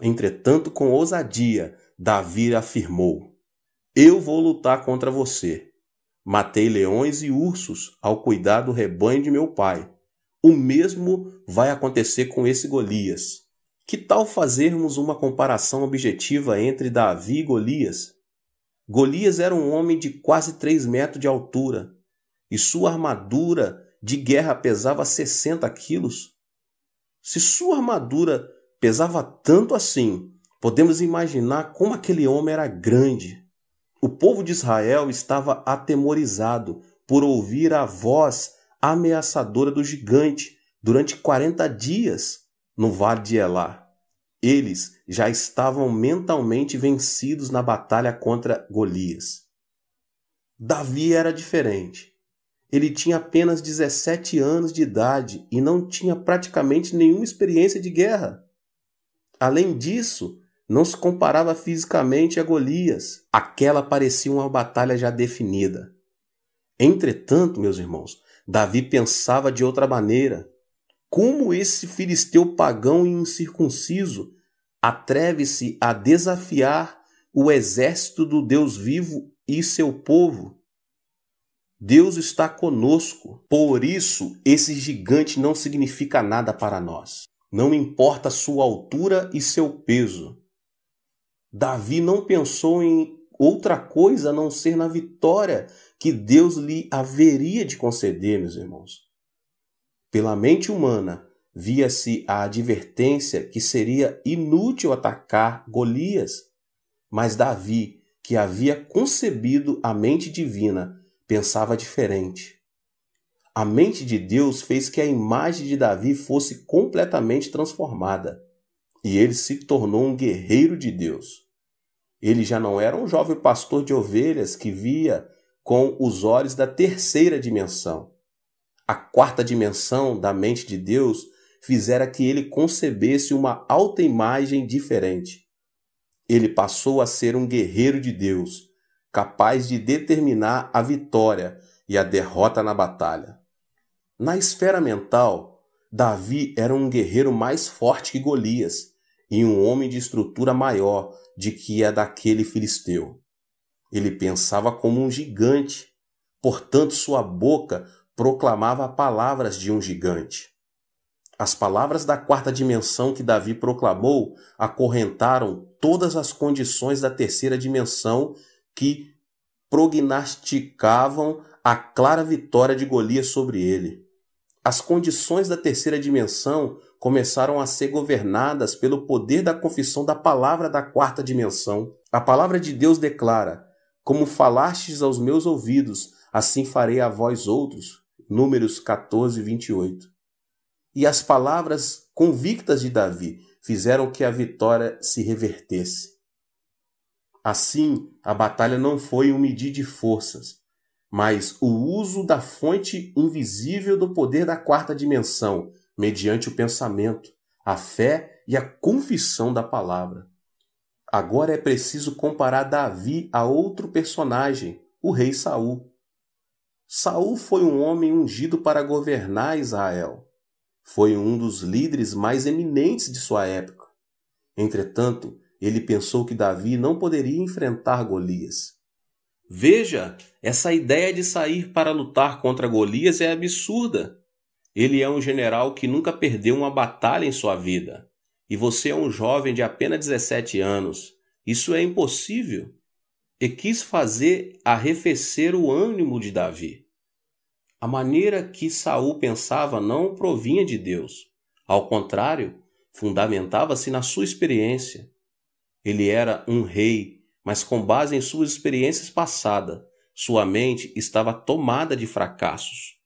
Entretanto, com ousadia, Davi afirmou: Eu vou lutar contra você. Matei leões e ursos ao cuidar do rebanho de meu pai. O mesmo vai acontecer com esse Golias. Que tal fazermos uma comparação objetiva entre Davi e Golias? Golias era um homem de quase 3 metros de altura, e sua armadura de guerra pesava 60 quilos. Se sua armadura pesava tanto assim, podemos imaginar como aquele homem era grande. O povo de Israel estava atemorizado por ouvir a voz ameaçadora do gigante durante 40 dias no vale de Elá. Eles já estavam mentalmente vencidos na batalha contra Golias. Davi era diferente. Ele tinha apenas 17 anos de idade e não tinha praticamente nenhuma experiência de guerra. Além disso, não se comparava fisicamente a Golias. Aquela parecia uma batalha já definida. Entretanto, meus irmãos, Davi pensava de outra maneira. Como esse filisteu pagão e incircunciso atreve-se a desafiar o exército do Deus vivo e seu povo? Deus está conosco. Por isso, esse gigante não significa nada para nós. Não importa sua altura e seu peso. Davi não pensou em outra coisa a não ser na vitória que Deus lhe haveria de conceder, meus irmãos. Pela mente humana, via-se a advertência que seria inútil atacar Golias, mas Davi, que havia concebido a mente divina, pensava diferente. A mente de Deus fez que a imagem de Davi fosse completamente transformada, e ele se tornou um guerreiro de Deus. Ele já não era um jovem pastor de ovelhas que via com os olhos da terceira dimensão. A quarta dimensão da mente de Deus fizera que ele concebesse uma alta imagem diferente. Ele passou a ser um guerreiro de Deus, capaz de determinar a vitória e a derrota na batalha. Na esfera mental, Davi era um guerreiro mais forte que Golias e um homem de estrutura maior de que a daquele filisteu. Ele pensava como um gigante, portanto sua boca proclamava palavras de um gigante. As palavras da quarta dimensão que Davi proclamou acorrentaram todas as condições da terceira dimensão que prognosticavam a clara vitória de Golias sobre ele. As condições da terceira dimensão começaram a ser governadas pelo poder da confissão da palavra da quarta dimensão. A palavra de Deus declara: Como falastes aos meus ouvidos, assim farei a vós outros. Números 14, 28. E as palavras convictas de Davi fizeram que a vitória se revertesse. Assim, a batalha não foi um medir de forças, mas o uso da fonte invisível do poder da quarta dimensão, mediante o pensamento, a fé e a confissão da palavra. Agora é preciso comparar Davi a outro personagem, o rei Saul. Saul foi um homem ungido para governar Israel. Foi um dos líderes mais eminentes de sua época. Entretanto, ele pensou que Davi não poderia enfrentar Golias. Veja, essa ideia de sair para lutar contra Golias é absurda. Ele é um general que nunca perdeu uma batalha em sua vida. E você é um jovem de apenas 17 anos. Isso é impossível. E quis fazer arrefecer o ânimo de Davi. A maneira que Saul pensava não provinha de Deus. Ao contrário, fundamentava-se na sua experiência. Ele era um rei, mas com base em suas experiências passadas, sua mente estava tomada de fracassos.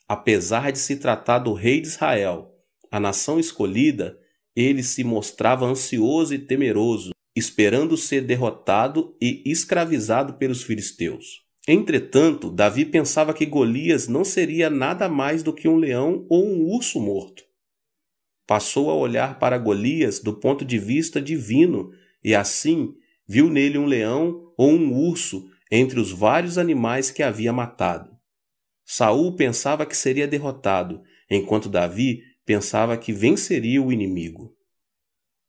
Apesar de se tratar do rei de Israel, a nação escolhida, ele se mostrava ansioso e temeroso, esperando ser derrotado e escravizado pelos filisteus. Entretanto, Davi pensava que Golias não seria nada mais do que um leão ou um urso morto. Passou a olhar para Golias do ponto de vista divino e assim viu nele um leão ou um urso entre os vários animais que havia matado. Saul pensava que seria derrotado, enquanto Davi pensava que venceria o inimigo.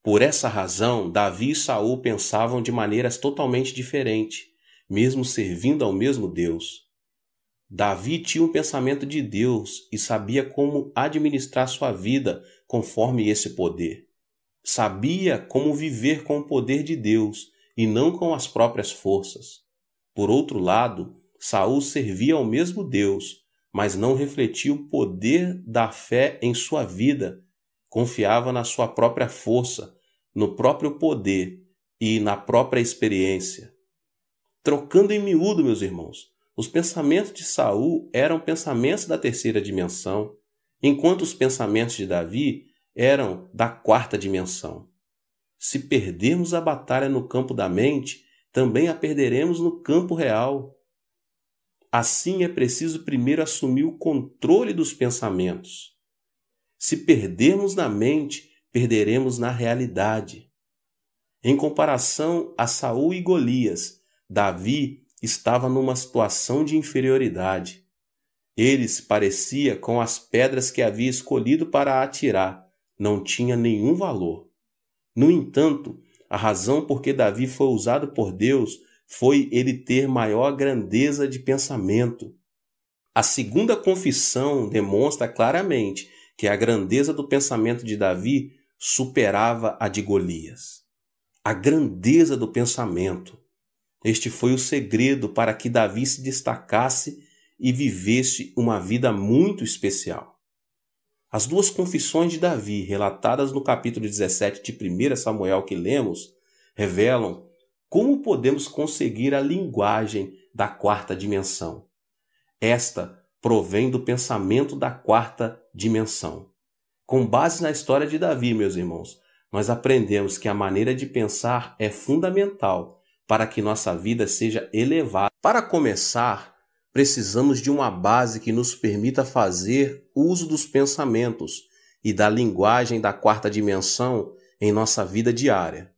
Por essa razão, Davi e Saul pensavam de maneiras totalmente diferentes, mesmo servindo ao mesmo Deus. Davi tinha um pensamento de Deus e sabia como administrar sua vida conforme esse poder. Sabia como viver com o poder de Deus e não com as próprias forças. Por outro lado, Saul servia ao mesmo Deus, mas não refletia o poder da fé em sua vida. Confiava na sua própria força, no próprio poder e na própria experiência. Trocando em miúdo, meus irmãos, os pensamentos de Saul eram pensamentos da terceira dimensão, enquanto os pensamentos de Davi eram da quarta dimensão. Se perdermos a batalha no campo da mente, também a perderemos no campo real. Assim é preciso primeiro assumir o controle dos pensamentos. Se perdermos na mente, perderemos na realidade. Em comparação a Saul e Golias, Davi estava numa situação de inferioridade. Ele se parecia com as pedras que havia escolhido para atirar, não tinha nenhum valor. No entanto, a razão por que Davi foi usado por Deus foi ele ter maior grandeza de pensamento. A segunda confissão demonstra claramente que a grandeza do pensamento de Davi superava a de Golias. A grandeza do pensamento. Este foi o segredo para que Davi se destacasse e vivesse uma vida muito especial. As duas confissões de Davi, relatadas no capítulo 17 de 1 Samuel que lemos, revelam como podemos conseguir a linguagem da quarta dimensão. Esta provém do pensamento da quarta dimensão. Com base na história de Davi, meus irmãos, nós aprendemos que a maneira de pensar é fundamental para que nossa vida seja elevada. Para começar, precisamos de uma base que nos permita fazer uso dos pensamentos e da linguagem da quarta dimensão em nossa vida diária.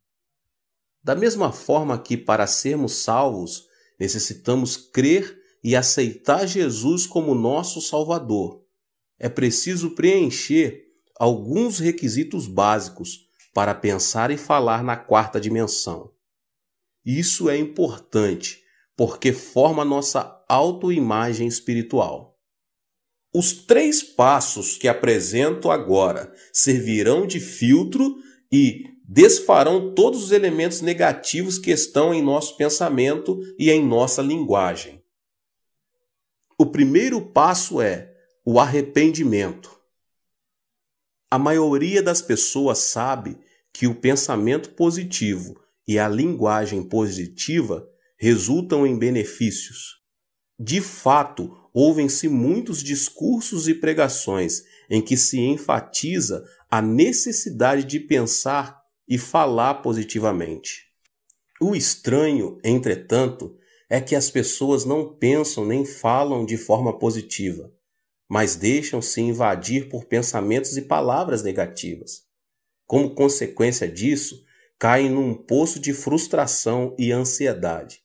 Da mesma forma que, para sermos salvos, necessitamos crer e aceitar Jesus como nosso Salvador, é preciso preencher alguns requisitos básicos para pensar e falar na quarta dimensão. Isso é importante, porque forma nossa autoimagem espiritual. Os 3 passos que apresento agora servirão de filtro e desfarão todos os elementos negativos que estão em nosso pensamento e em nossa linguagem. O primeiro passo é o arrependimento. A maioria das pessoas sabe que o pensamento positivo e a linguagem positiva resultam em benefícios. De fato, ouvem-se muitos discursos e pregações em que se enfatiza a necessidade de pensar e falar positivamente. O estranho, entretanto, é que as pessoas não pensam nem falam de forma positiva, mas deixam-se invadir por pensamentos e palavras negativas. Como consequência disso, caem num poço de frustração e ansiedade.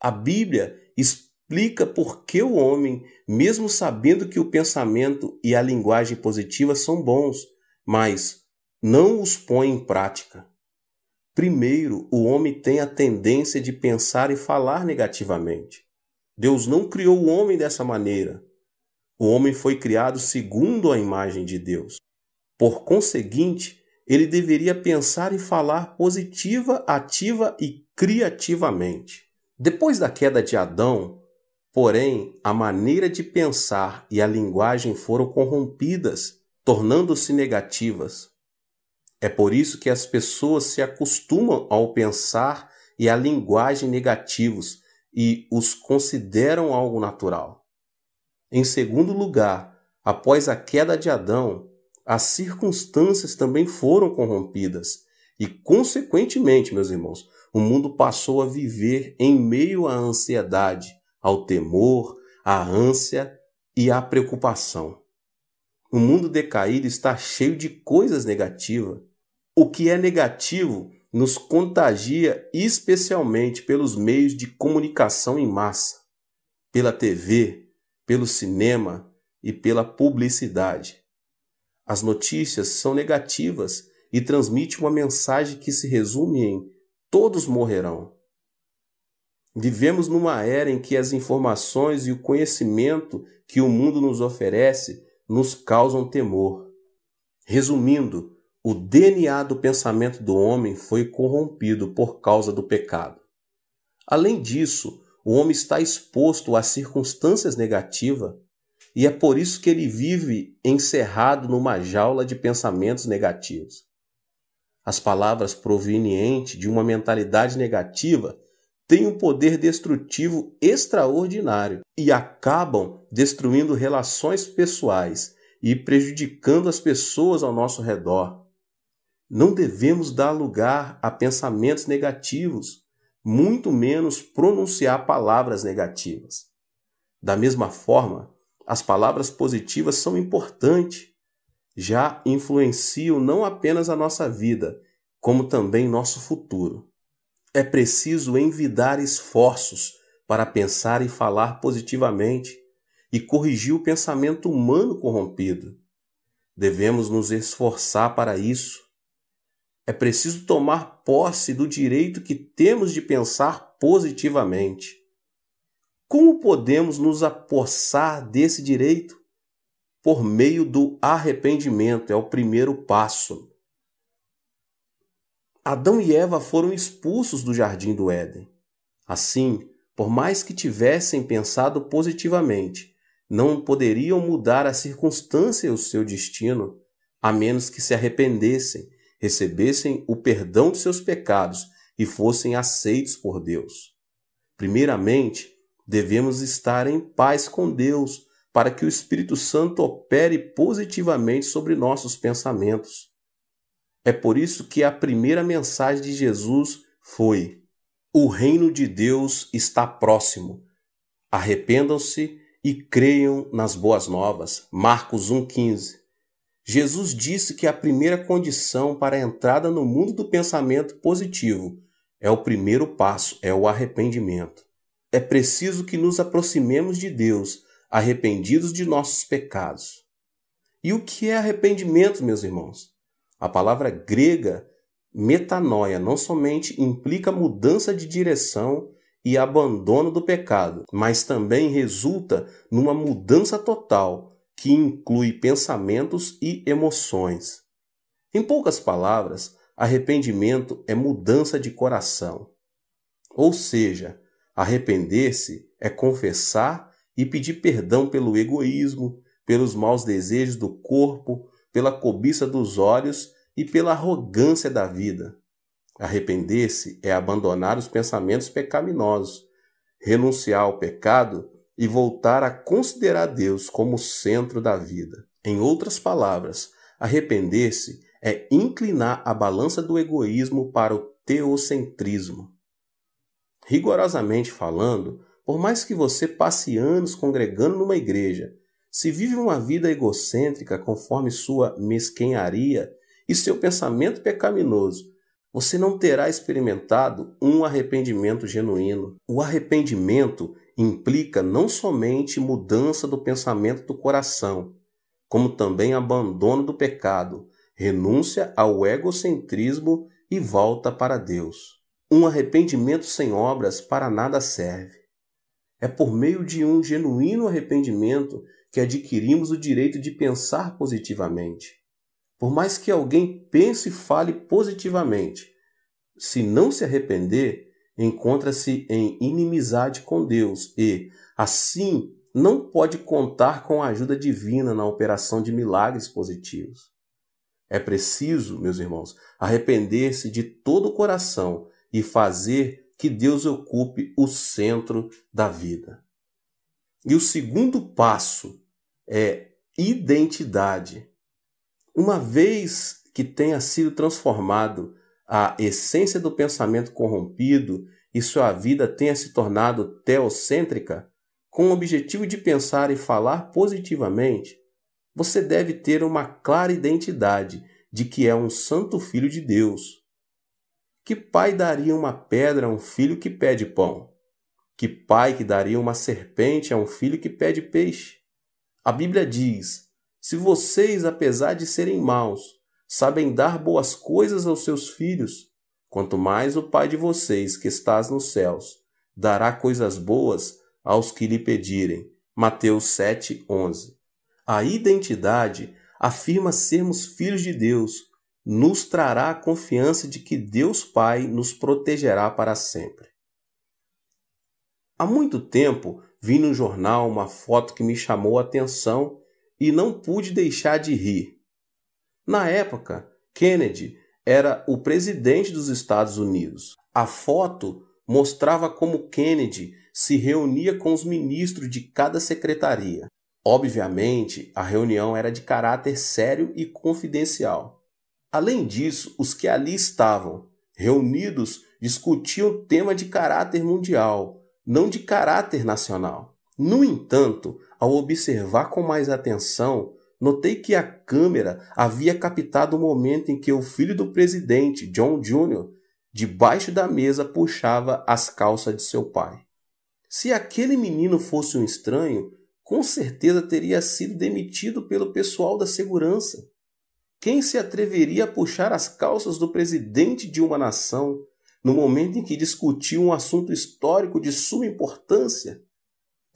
A Bíblia explica por que o homem, mesmo sabendo que o pensamento e a linguagem positiva são bons, mas não os põe em prática. Primeiro, o homem tem a tendência de pensar e falar negativamente. Deus não criou o homem dessa maneira. O homem foi criado segundo a imagem de Deus. Por conseguinte, ele deveria pensar e falar positiva, ativa e criativamente. Depois da queda de Adão, porém, a maneira de pensar e a linguagem foram corrompidas, tornando-se negativas. É por isso que as pessoas se acostumam ao pensar e à linguagem negativos e os consideram algo natural. Em segundo lugar, após a queda de Adão, as circunstâncias também foram corrompidas e, consequentemente, meus irmãos, o mundo passou a viver em meio à ansiedade, ao temor, à ânsia e à preocupação. O mundo decaído está cheio de coisas negativas. O que é negativo nos contagia especialmente pelos meios de comunicação em massa, pela TV, pelo cinema e pela publicidade. As notícias são negativas e transmitem uma mensagem que se resume em todos morrerão. Vivemos numa era em que as informações e o conhecimento que o mundo nos oferece nos causam temor. Resumindo, o DNA do pensamento do homem foi corrompido por causa do pecado. Além disso, o homem está exposto a circunstâncias negativas e é por isso que ele vive encerrado numa jaula de pensamentos negativos. As palavras provenientes de uma mentalidade negativa têm um poder destrutivo extraordinário e acabam destruindo relações pessoais e prejudicando as pessoas ao nosso redor. Não devemos dar lugar a pensamentos negativos, muito menos pronunciar palavras negativas. Da mesma forma, as palavras positivas são importantes, já influenciam não apenas a nossa vida, como também nosso futuro. É preciso envidar esforços para pensar e falar positivamente e corrigir o pensamento humano corrompido. Devemos nos esforçar para isso. É preciso tomar posse do direito que temos de pensar positivamente. Como podemos nos apossar desse direito? Por meio do arrependimento, é o primeiro passo. Adão e Eva foram expulsos do jardim do Éden. Assim, por mais que tivessem pensado positivamente, não poderiam mudar a circunstância e o seu destino, a menos que se arrependessem, recebessem o perdão de seus pecados e fossem aceitos por Deus. Primeiramente, devemos estar em paz com Deus para que o Espírito Santo opere positivamente sobre nossos pensamentos. É por isso que a primeira mensagem de Jesus foi: o reino de Deus está próximo. Arrependam-se e creiam nas boas novas. Marcos 1,15. Jesus disse que a primeira condição para a entrada no mundo do pensamento positivo é o primeiro passo, é o arrependimento. É preciso que nos aproximemos de Deus, arrependidos de nossos pecados. E o que é arrependimento, meus irmãos? A palavra grega metanoia não somente implica mudança de direção e abandono do pecado, mas também resulta numa mudança total que inclui pensamentos e emoções. Em poucas palavras, arrependimento é mudança de coração. Ou seja, arrepender-se é confessar e pedir perdão pelo egoísmo, pelos maus desejos do corpo, pela cobiça dos olhos e pela arrogância da vida. Arrepender-se é abandonar os pensamentos pecaminosos, renunciar ao pecado e voltar a considerar Deus como o centro da vida. Em outras palavras, arrepender-se é inclinar a balança do egoísmo para o teocentrismo. Rigorosamente falando, por mais que você passe anos congregando numa igreja, se vive uma vida egocêntrica conforme sua mesquenharia e seu pensamento pecaminoso, você não terá experimentado um arrependimento genuíno. O arrependimento implica não somente mudança do pensamento do coração, como também abandono do pecado, renúncia ao egocentrismo e volta para Deus. Um arrependimento sem obras para nada serve. É por meio de um genuíno arrependimento que adquirimos o direito de pensar positivamente. Por mais que alguém pense e fale positivamente, se não se arrepender, encontra-se em inimizade com Deus e, assim, não pode contar com a ajuda divina na operação de milagres positivos. É preciso, meus irmãos, arrepender-se de todo o coração e fazer que Deus ocupe o centro da vida. E o segundo passo é identidade. Uma vez que tenha sido transformado a essência do pensamento corrompido e sua vida tenha se tornado teocêntrica, com o objetivo de pensar e falar positivamente, você deve ter uma clara identidade de que é um santo filho de Deus. Que pai daria uma pedra a um filho que pede pão? Que pai que daria uma serpente a um filho que pede peixe? A Bíblia diz: se vocês, apesar de serem maus, sabem dar boas coisas aos seus filhos, quanto mais o Pai de vocês, que estás nos céus, dará coisas boas aos que lhe pedirem. Mateus 7:11. A identidade afirma sermos filhos de Deus, nos trará a confiança de que Deus Pai nos protegerá para sempre. Há muito tempo vi no jornal uma foto que me chamou a atenção e não pude deixar de rir. Na época, Kennedy era o presidente dos Estados Unidos. A foto mostrava como Kennedy se reunia com os ministros de cada secretaria. Obviamente, a reunião era de caráter sério e confidencial. Além disso, os que ali estavam reunidos discutiam tema de caráter mundial, não de caráter nacional. No entanto, ao observar com mais atenção, notei que a câmera havia captado o momento em que o filho do presidente, John Jr., debaixo da mesa puxava as calças de seu pai. Se aquele menino fosse um estranho, com certeza teria sido demitido pelo pessoal da segurança. Quem se atreveria a puxar as calças do presidente de uma nação no momento em que discutia um assunto histórico de suma importância?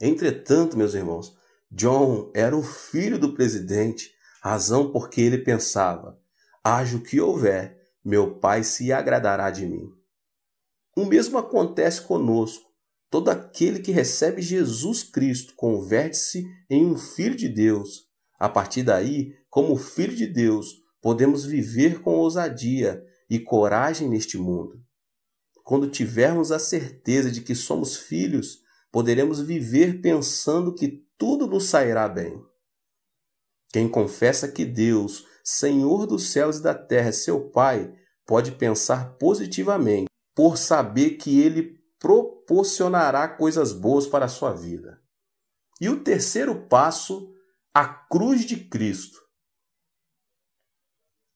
Entretanto, meus irmãos, John era o filho do presidente, razão porque ele pensava: haja o que houver, meu pai se agradará de mim. O mesmo acontece conosco. Todo aquele que recebe Jesus Cristo converte-se em um filho de Deus. A partir daí, como filho de Deus, podemos viver com ousadia e coragem neste mundo. Quando tivermos a certeza de que somos filhos, poderemos viver pensando que tudo nos sairá bem. Quem confessa que Deus, Senhor dos céus e da terra, é seu Pai, pode pensar positivamente, por saber que Ele proporcionará coisas boas para a sua vida. E o terceiro passo, a cruz de Cristo.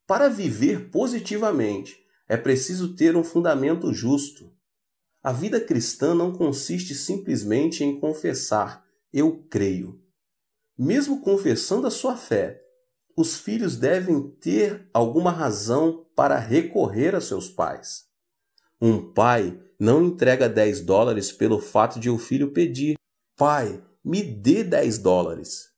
Para viver positivamente, é preciso ter um fundamento justo. A vida cristã não consiste simplesmente em confessar, eu creio. Mesmo confessando a sua fé, os filhos devem ter alguma razão para recorrer a seus pais. Um pai não entrega $10 pelo fato de o filho pedir: pai, me dê $10.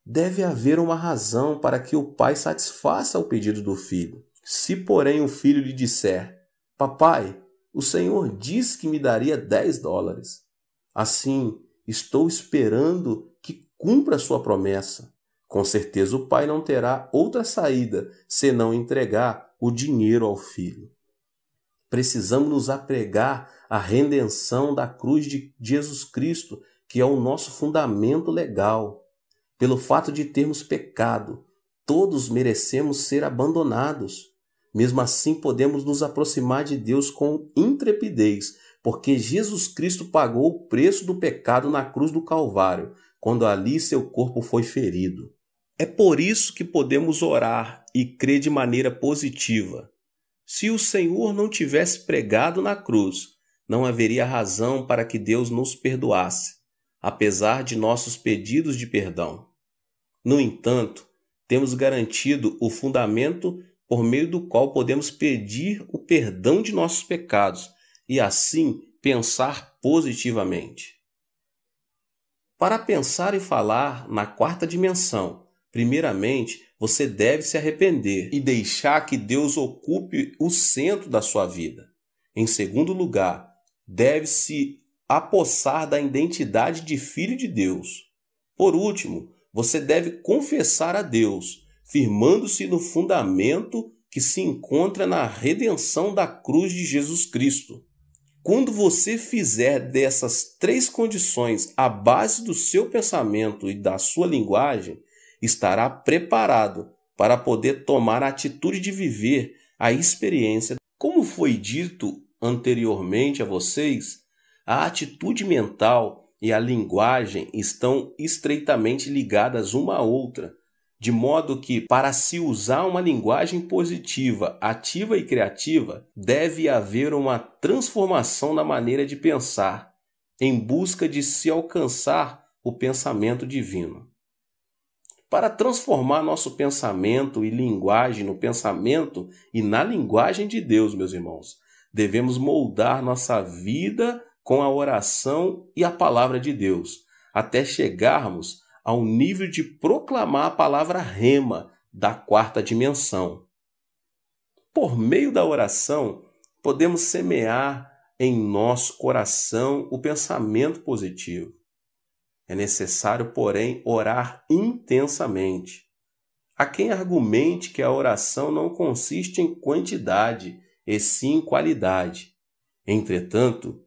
Deve haver uma razão para que o pai satisfaça o pedido do filho. Se, porém, o filho lhe disser: papai, o Senhor disse que me daria $10. Assim, estou esperando que cumpra a sua promessa. Com certeza o pai não terá outra saída senão entregar o dinheiro ao filho. Precisamos nos apegar à redenção da cruz de Jesus Cristo, que é o nosso fundamento legal. Pelo fato de termos pecado, todos merecemos ser abandonados. Mesmo assim, podemos nos aproximar de Deus com intrepidez, porque Jesus Cristo pagou o preço do pecado na cruz do Calvário, quando ali seu corpo foi ferido. É por isso que podemos orar e crer de maneira positiva. Se o Senhor não tivesse pregado na cruz, não haveria razão para que Deus nos perdoasse, apesar de nossos pedidos de perdão. No entanto, temos garantido o fundamento por meio do qual podemos pedir o perdão de nossos pecados e assim pensar positivamente. Para pensar e falar na quarta dimensão, primeiramente você deve se arrepender e deixar que Deus ocupe o centro da sua vida. Em segundo lugar, deve se apossar da identidade de filho de Deus. Por último, você deve confessar a Deus, firmando-se no fundamento que se encontra na redenção da cruz de Jesus Cristo. Quando você fizer dessas 3 condições a base do seu pensamento e da sua linguagem, estará preparado para poder tomar a atitude de viver a experiência. Como foi dito anteriormente a vocês, a atitude mental e a linguagem estão estreitamente ligadas uma à outra, de modo que, para se usar uma linguagem positiva, ativa e criativa, deve haver uma transformação na maneira de pensar, em busca de se alcançar o pensamento divino. Para transformar nosso pensamento e linguagem no pensamento e na linguagem de Deus, meus irmãos, devemos moldar nossa vida com a oração e a palavra de Deus, até chegarmos ao nível de proclamar a palavra rema da quarta dimensão. Por meio da oração, podemos semear em nosso coração o pensamento positivo. É necessário, porém, orar intensamente. Há quem argumente que a oração não consiste em quantidade, e sim em qualidade. Entretanto,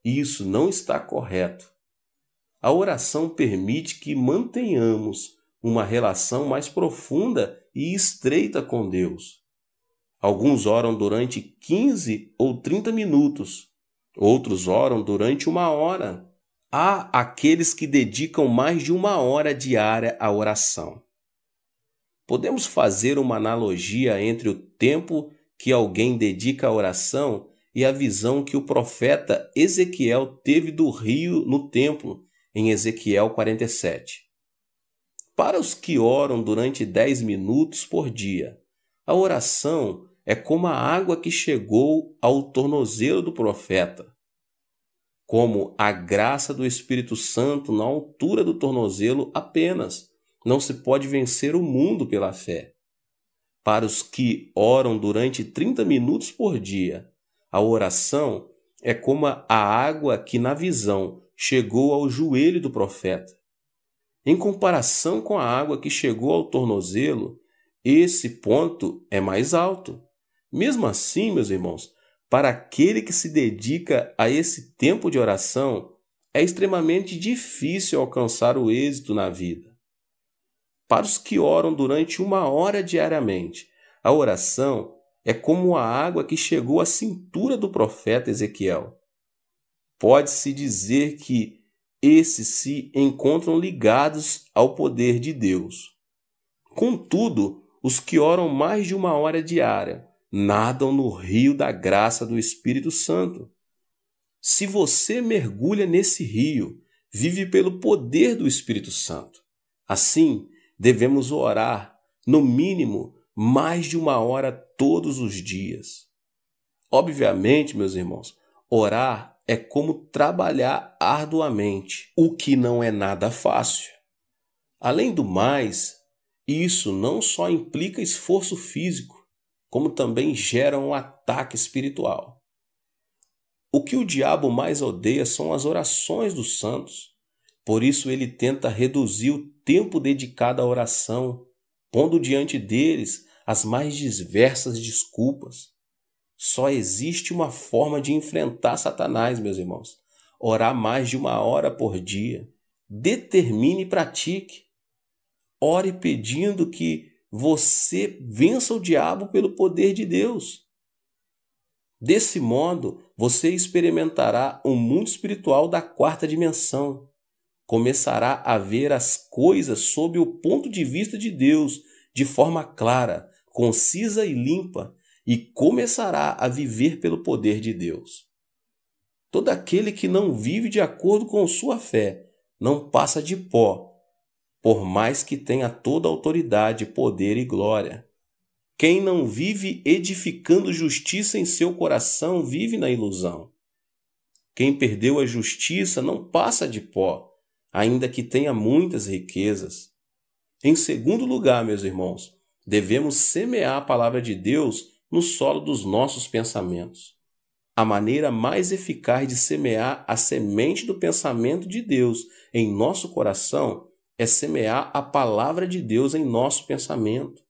isso não está correto. A oração permite que mantenhamos uma relação mais profunda e estreita com Deus. Alguns oram durante 15 ou 30 minutos, outros oram durante 1 hora. Há aqueles que dedicam mais de 1 hora diária à oração. Podemos fazer uma analogia entre o tempo que alguém dedica à oração e a visão que o profeta Ezequiel teve do rio no templo, em Ezequiel 47. Para os que oram durante 10 minutos por dia, a oração é como a água que chegou ao tornozelo do profeta. Como a graça do Espírito Santo na altura do tornozelo apenas, não se pode vencer o mundo pela fé. Para os que oram durante 30 minutos por dia, a oração é como a água que na visão chegou ao joelho do profeta. Em comparação com a água que chegou ao tornozelo, esse ponto é mais alto. Mesmo assim, meus irmãos, para aquele que se dedica a esse tempo de oração, é extremamente difícil alcançar o êxito na vida. Para os que oram durante 1 hora diariamente, a oração é como a água que chegou à cintura do profeta Ezequiel. Pode-se dizer que esses se encontram ligados ao poder de Deus. Contudo, os que oram mais de 1 hora diária nadam no rio da graça do Espírito Santo. Se você mergulha nesse rio, vive pelo poder do Espírito Santo. Assim, devemos orar, no mínimo, mais de 1 hora todos os dias. Obviamente, meus irmãos, orar é como trabalhar arduamente, o que não é nada fácil. Além do mais, isso não só implica esforço físico, como também gera um ataque espiritual. O que o diabo mais odeia são as orações dos santos. Por isso ele tenta reduzir o tempo dedicado à oração, pondo diante deles as mais diversas desculpas. Só existe uma forma de enfrentar Satanás, meus irmãos. Orar mais de 1 hora por dia. Determine e pratique. Ore pedindo que você vença o diabo pelo poder de Deus. Desse modo, você experimentará o mundo espiritual da 4ª dimensão. Começará a ver as coisas sob o ponto de vista de Deus, de forma clara, concisa e limpa, e começará a viver pelo poder de Deus. Todo aquele que não vive de acordo com sua fé não passa de pó, por mais que tenha toda a autoridade, poder e glória. Quem não vive edificando justiça em seu coração vive na ilusão. Quem perdeu a justiça não passa de pó, ainda que tenha muitas riquezas. Em segundo lugar, meus irmãos, devemos semear a palavra de Deus no solo dos nossos pensamentos. A maneira mais eficaz de semear a semente do pensamento de Deus em nosso coração é semear a palavra de Deus em nosso pensamento.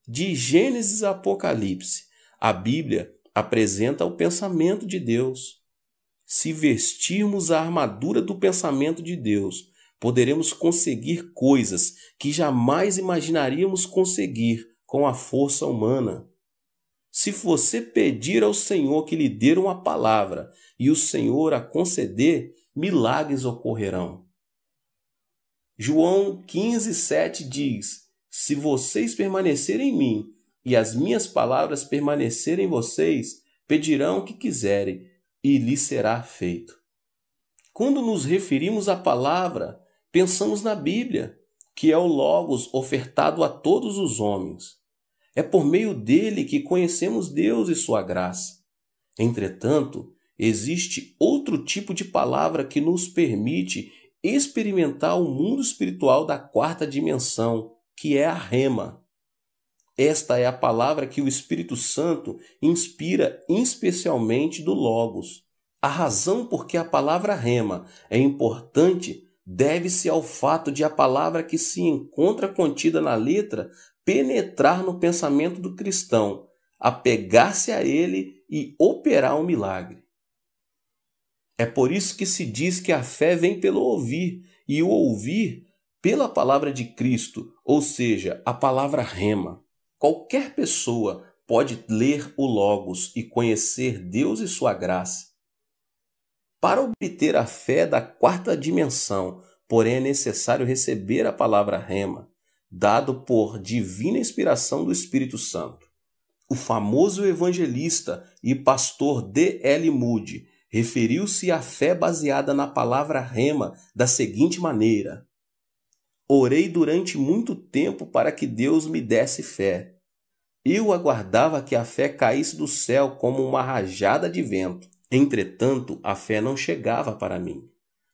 De Gênesis a Apocalipse, a Bíblia apresenta o pensamento de Deus. Se vestirmos a armadura do pensamento de Deus, poderemos conseguir coisas que jamais imaginaríamos conseguir com a força humana. Se você pedir ao Senhor que lhe dê uma palavra e o Senhor a conceder, milagres ocorrerão. João 15:7 diz: se vocês permanecerem em mim e as minhas palavras permanecerem em vocês, pedirão o que quiserem e lhes será feito. Quando nos referimos à palavra, pensamos na Bíblia, que é o Logos ofertado a todos os homens. É por meio dele que conhecemos Deus e sua graça. Entretanto, existe outro tipo de palavra que nos permite experimentar o mundo espiritual da 4ª dimensão, que é a Rema. Esta é a palavra que o Espírito Santo inspira especialmente do Logos. A razão por que a palavra Rema é importante deve-se ao fato de a palavra que se encontra contida na letra penetrar no pensamento do cristão, apegar-se a ele e operar um milagre. É por isso que se diz que a fé vem pelo ouvir, e o ouvir pela palavra de Cristo, ou seja, a palavra Rema. Qualquer pessoa pode ler o Logos e conhecer Deus e sua graça. Para obter a fé da 4ª dimensão, porém é necessário receber a palavra Rema, dado por divina inspiração do Espírito Santo. O famoso evangelista e pastor D.L. Moody referiu-se à fé baseada na palavra Rema da seguinte maneira: orei durante muito tempo para que Deus me desse fé. Eu aguardava que a fé caísse do céu como uma rajada de vento. Entretanto, a fé não chegava para mim.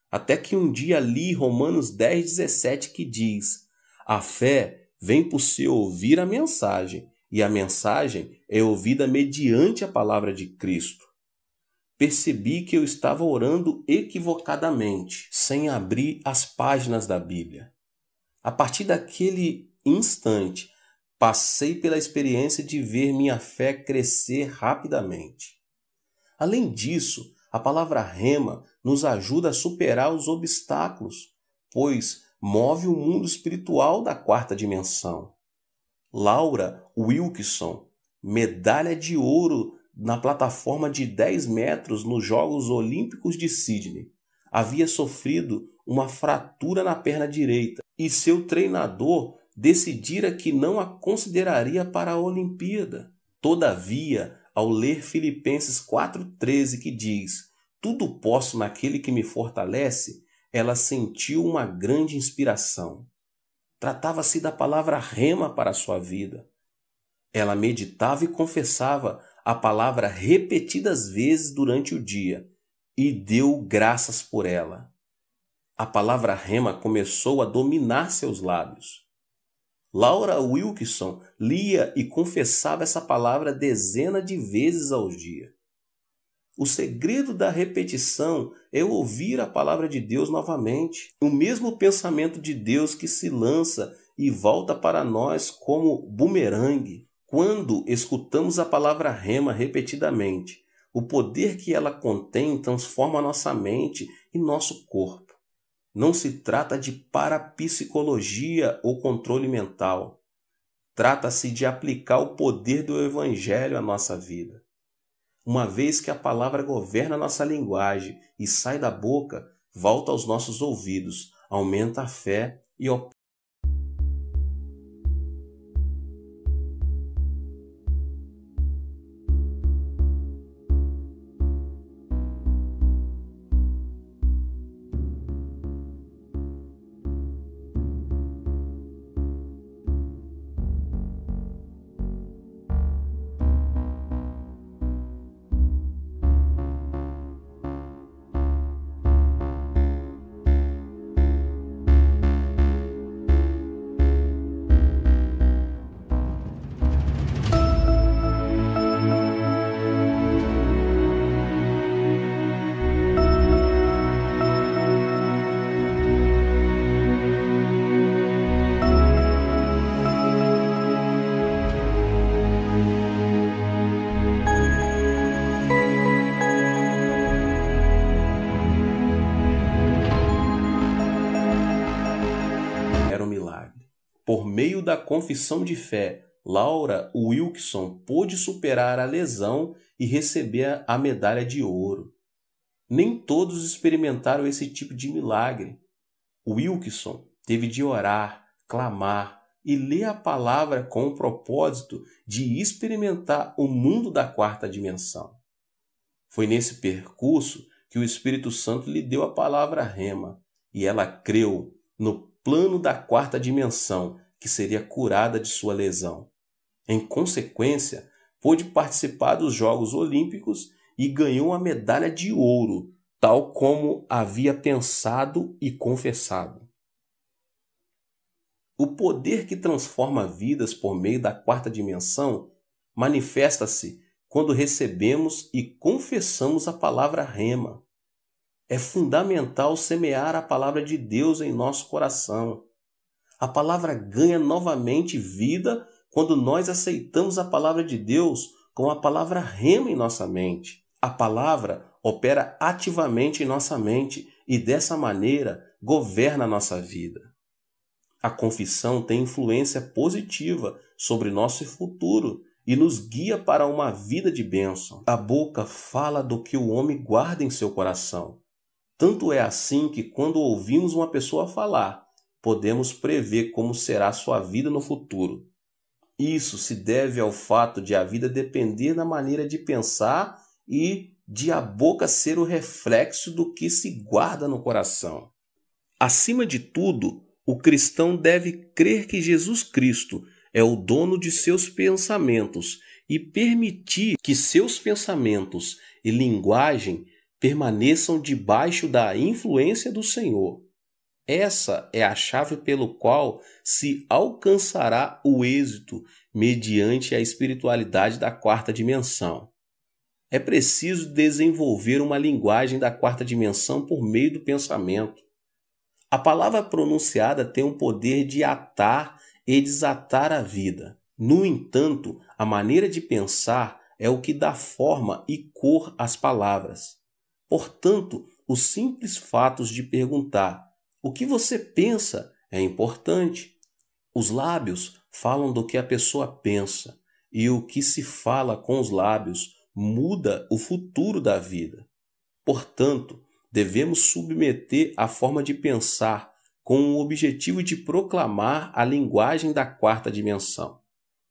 Até que um dia li Romanos 10:17 que diz: a fé vem por se ouvir a mensagem, e a mensagem é ouvida mediante a palavra de Cristo. Percebi que eu estava orando equivocadamente, sem abrir as páginas da Bíblia. A partir daquele instante, passei pela experiência de ver minha fé crescer rapidamente. Além disso, a palavra Rema nos ajuda a superar os obstáculos, pois move o mundo espiritual da 4ª dimensão. Laura Wilkinson, medalha de ouro na plataforma de 10 metros nos Jogos Olímpicos de Sydney, havia sofrido uma fratura na perna direita e seu treinador decidira que não a consideraria para a Olimpíada. Todavia, ao ler Filipenses 4:13, que diz: tudo posso naquele que me fortalece, ela sentiu uma grande inspiração. Tratava-se da palavra Rema para a sua vida. Ela meditava e confessava a palavra repetidas vezes durante o dia e deu graças por ela. A palavra rema começou a dominar seus lábios. Laura Wilkinson lia e confessava essa palavra dezenas de vezes ao dia. O segredo da repetição é ouvir a palavra de Deus novamente. O mesmo pensamento de Deus que se lança e volta para nós como bumerangue. Quando escutamos a palavra rema repetidamente, o poder que ela contém transforma nossa mente e nosso corpo. Não se trata de parapsicologia ou controle mental. Trata-se de aplicar o poder do Evangelho à nossa vida. Uma vez que a palavra governa a nossa linguagem e sai da boca, volta aos nossos ouvidos, aumenta a fé e opera. Por meio da confissão de fé, Laura Wilkinson pôde superar a lesão e receber a medalha de ouro. Nem todos experimentaram esse tipo de milagre. Wilkinson teve de orar, clamar e ler a palavra com o propósito de experimentar o mundo da quarta dimensão. Foi nesse percurso que o Espírito Santo lhe deu a palavra rema, e ela creu no plano da quarta dimensão, que seria curada de sua lesão. Em consequência, pôde participar dos Jogos Olímpicos e ganhou a medalha de ouro, tal como havia pensado e confessado. O poder que transforma vidas por meio da quarta dimensão manifesta-se quando recebemos e confessamos a palavra rema. É fundamental semear a palavra de Deus em nosso coração. A palavra ganha novamente vida quando nós aceitamos a palavra de Deus com a palavra rema em nossa mente. A palavra opera ativamente em nossa mente e dessa maneira governa a nossa vida. A confissão tem influência positiva sobre nosso futuro e nos guia para uma vida de bênção. A boca fala do que o homem guarda em seu coração. Tanto é assim que quando ouvimos uma pessoa falar, podemos prever como será sua vida no futuro. Isso se deve ao fato de a vida depender da maneira de pensar e de a boca ser o reflexo do que se guarda no coração. Acima de tudo, o cristão deve crer que Jesus Cristo é o dono de seus pensamentos e permitir que seus pensamentos e linguagem permaneçam debaixo da influência do Senhor. Essa é a chave pelo qual se alcançará o êxito mediante a espiritualidade da quarta dimensão. É preciso desenvolver uma linguagem da quarta dimensão por meio do pensamento. A palavra pronunciada tem o poder de atar e desatar a vida. No entanto, a maneira de pensar é o que dá forma e cor às palavras. Portanto, os simples fatos de perguntar o que você pensa é importante. Os lábios falam do que a pessoa pensa, e o que se fala com os lábios muda o futuro da vida. Portanto, devemos submeter a forma de pensar com o objetivo de proclamar a linguagem da quarta dimensão.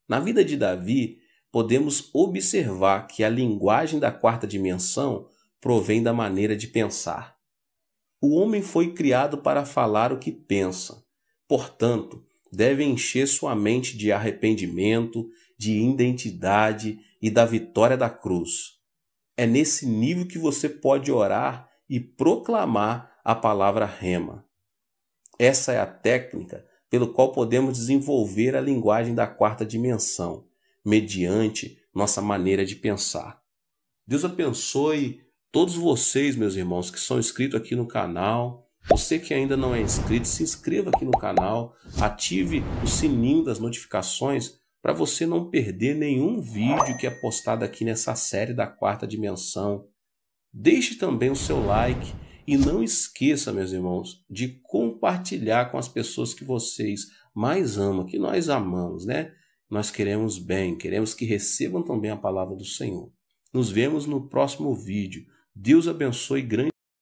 Na vida de Davi, podemos observar que a linguagem da quarta dimensão provém da maneira de pensar. O homem foi criado para falar o que pensa. Portanto, deve encher sua mente de arrependimento, de identidade e da vitória da cruz. É nesse nível que você pode orar e proclamar a palavra rema. Essa é a técnica pelo qual podemos desenvolver a linguagem da quarta dimensão, mediante nossa maneira de pensar. Deus abençoe todos vocês, meus irmãos, que são inscritos aqui no canal. Você que ainda não é inscrito, se inscreva aqui no canal, ative o sininho das notificações para você não perder nenhum vídeo que é postado aqui nessa série da quarta dimensão. Deixe também o seu like e não esqueça, meus irmãos, de compartilhar com as pessoas que vocês mais amam, que nós amamos, né? Nós queremos bem, queremos que recebam também a palavra do Senhor. Nos vemos no próximo vídeo. Deus abençoe grande.